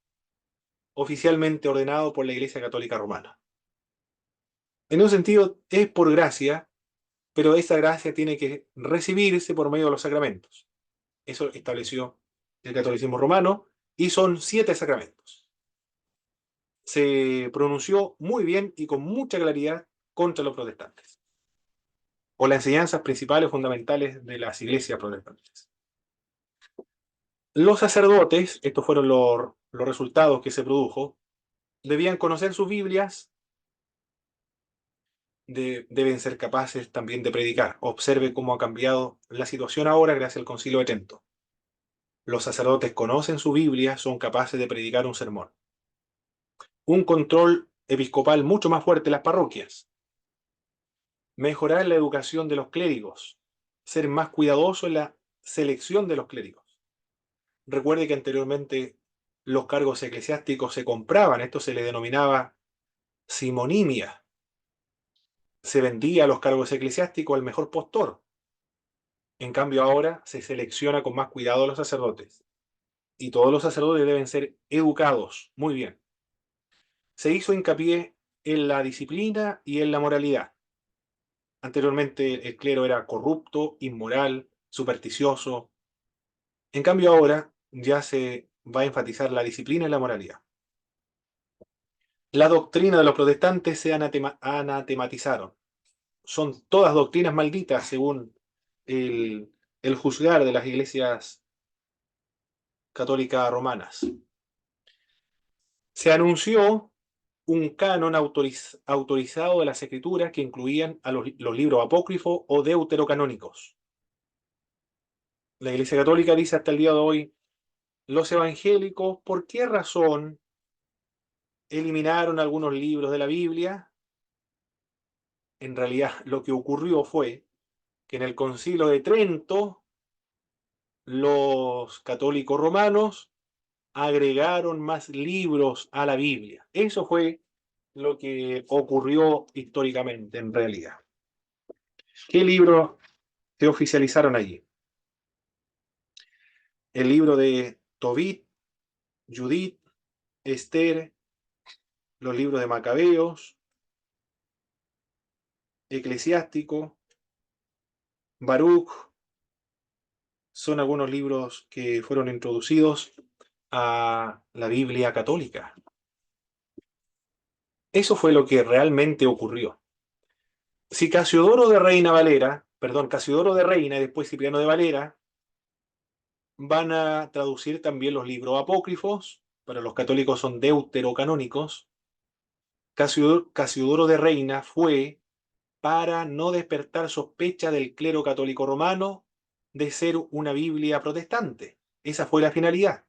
oficialmente ordenado por la Iglesia Católica Romana. En un sentido, es por gracia, pero esa gracia tiene que recibirse por medio de los sacramentos. Eso estableció el catolicismo romano y son 7 sacramentos. Se pronunció muy bien y con mucha claridad contra los protestantes, o las enseñanzas principales fundamentales de las iglesias protestantes. Los sacerdotes, estos fueron los resultados que se produjo, debían conocer sus Biblias, deben ser capaces también de predicar. Observe cómo ha cambiado la situación ahora gracias al Concilio de Trento. Los sacerdotes conocen su Biblia, son capaces de predicar un sermón. Un control episcopal mucho más fuerte en las parroquias. Mejorar la educación de los clérigos. Ser más cuidadoso en la selección de los clérigos. Recuerde que anteriormente los cargos eclesiásticos se compraban, esto se le denominaba simonimia. Se vendía los cargos eclesiásticos al mejor postor. En cambio ahora se selecciona con más cuidado a los sacerdotes. Y todos los sacerdotes deben ser educados muy bien. Se hizo hincapié en la disciplina y en la moralidad. Anteriormente el clero era corrupto, inmoral, supersticioso. En cambio ahora ya se va a enfatizar la disciplina y la moralidad. La doctrina de los protestantes se anatematizaron. Son todas doctrinas malditas según el juzgar de las iglesias católicas romanas. Se anunció un canon autorizado de las escrituras que incluían a los libros apócrifos o deuterocanónicos. La Iglesia Católica dice hasta el día de hoy, los evangélicos, ¿por qué razón eliminaron algunos libros de la Biblia? En realidad lo que ocurrió fue que en el Concilio de Trento los católicos romanos agregaron más libros a la Biblia. Eso fue lo que ocurrió históricamente en realidad. ¿Qué libros se oficializaron allí? el libro de Tobit, Judith, Esther, los libros de Macabeos, Eclesiástico, Baruch, son algunos libros que fueron introducidos a la Biblia católica. Eso fue lo que realmente ocurrió. Si Casiodoro de Reina Valera, perdón, Casiodoro de Reina y después Cipriano de Valera van a traducir también los libros apócrifos, para los católicos son deuterocanónicos. Casiodoro de Reina fue para no despertar sospecha del clero católico romano de ser una Biblia protestante. Esa fue la finalidad.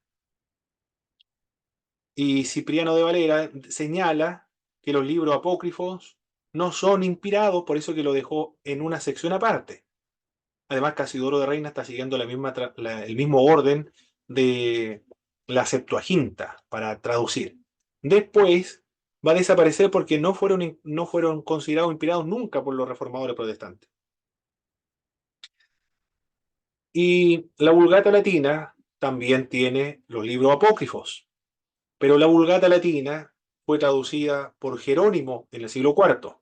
Y Cipriano de Valera señala que los libros apócrifos no son inspirados, por eso que lo dejó en una sección aparte. Además, Casidoro de Reina está siguiendo el mismo orden de la Septuaginta para traducir. Después va a desaparecer porque no fueron considerados inspirados nunca por los reformadores protestantes. Y la Vulgata Latina también tiene los libros apócrifos, pero la Vulgata Latina fue traducida por Jerónimo en el siglo IV.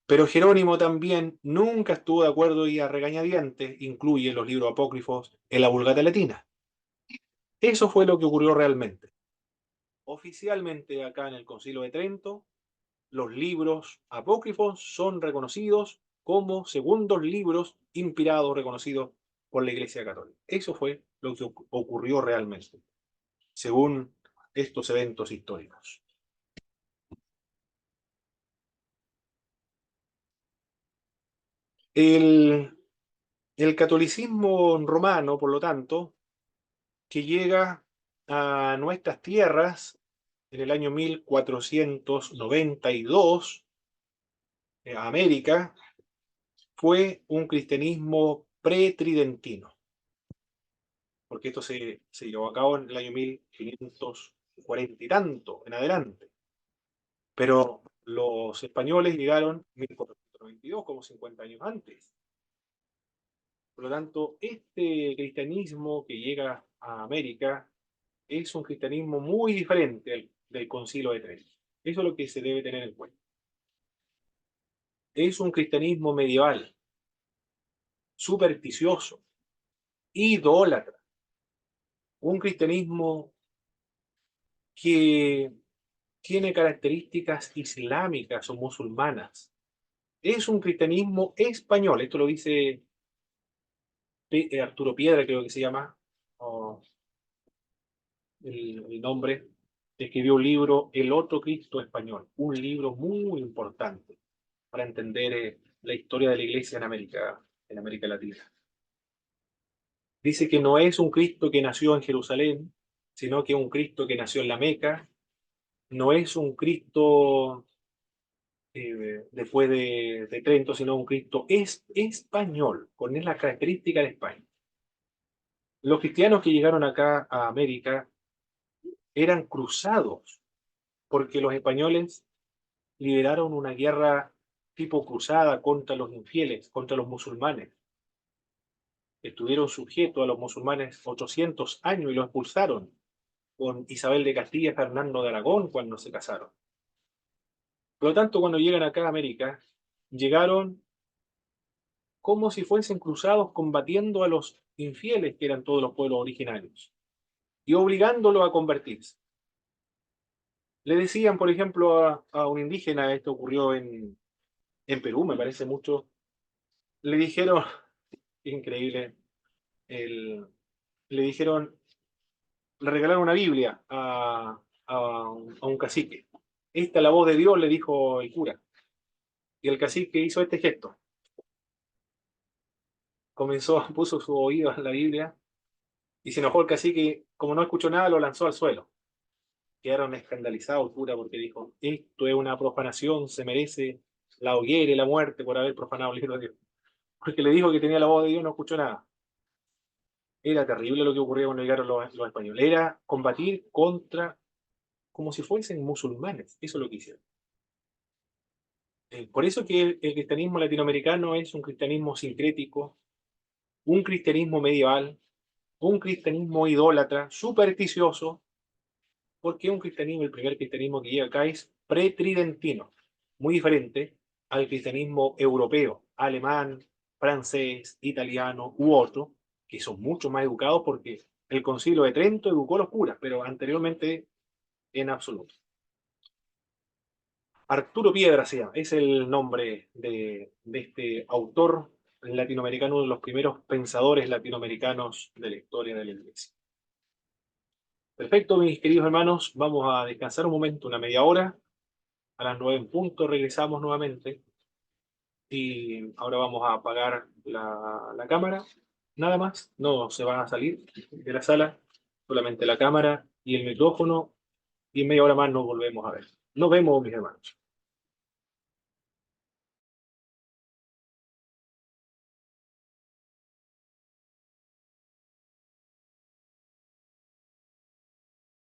Pero Jerónimo también nunca estuvo de acuerdo y a regañadientes incluye los libros apócrifos en la Vulgata Latina. Eso fue lo que ocurrió realmente. Oficialmente acá en el Concilio de Trento, los libros apócrifos son reconocidos como segundos libros inspirados, reconocidos por la Iglesia Católica. Eso fue lo que ocurrió realmente, según estos eventos históricos. El, el catolicismo romano, por lo tanto, que llega a nuestras tierras en el año 1492, a América, fue un cristianismo pretridentino, porque esto se llevó a cabo en el año 1540 y tanto en adelante. Pero los españoles llegaron en 1492, como 50 años antes. Por lo tanto, este cristianismo que llega a América es un cristianismo muy diferente del Concilio de Trento. Eso es lo que se debe tener en cuenta. Es un cristianismo medieval, supersticioso, idólatra, un cristianismo que tiene características islámicas o musulmanas. Es un cristianismo español, esto lo dice Arturo Piedra, creo que se llama, o el nombre, escribió un libro, El otro Cristo español, un libro muy importante para entender la historia de la Iglesia en América Latina. Dice que no es un Cristo que nació en Jerusalén, sino que es un Cristo que nació en la Meca, no es un Cristo después de Trento, sino un Cristo español, con la característica de España. Los cristianos que llegaron acá a América eran cruzados, porque los españoles lideraron una guerra tipo cruzada contra los infieles, contra los musulmanes. Estuvieron sujetos a los musulmanes 800 años y los expulsaron con Isabel de Castilla y Fernando de Aragón cuando se casaron. Por lo tanto, cuando llegan acá a América, llegaron como si fuesen cruzados combatiendo a los infieles, que eran todos los pueblos originarios, y obligándolos a convertirse. Le decían, por ejemplo, a un indígena, esto ocurrió en Perú, me parece mucho, le dijeron, increíble, le dijeron, le regalaron una Biblia a un cacique. Esta es la voz de Dios, le dijo el cura. Y el cacique hizo este gesto. Puso su oído en la Biblia y se enojó el cacique. Como no escuchó nada, lo lanzó al suelo. Quedaron escandalizados, cura, porque dijo, esto es una profanación, se merece la hoguera y la muerte por haber profanado el libro de Dios. Porque le dijo que tenía la voz de Dios, no escuchó nada. Era terrible lo que ocurría cuando llegaron los españoles. Era combatir contra, como si fuesen musulmanes. Eso es lo que hicieron. Por eso que el cristianismo latinoamericano es un cristianismo sincrético, un cristianismo medieval, un cristianismo idólatra, supersticioso, porque un cristianismo, el primer cristianismo que llega acá es pretridentino, muy diferente al cristianismo europeo, alemán, francés, italiano u otro, que son mucho más educados porque el Concilio de Trento educó a los curas, pero anteriormente en absoluto. Arturo Piedra se llama, es el nombre de este autor latinoamericano, uno de los primeros pensadores latinoamericanos de la historia de la Iglesia. Perfecto, mis queridos hermanos, vamos a descansar un momento, una media hora. A las 9 en punto regresamos nuevamente y ahora vamos a apagar la cámara. Nada más, no se van a salir de la sala, solamente la cámara y el micrófono y en media hora más nos volvemos a ver. Nos vemos, mis hermanos.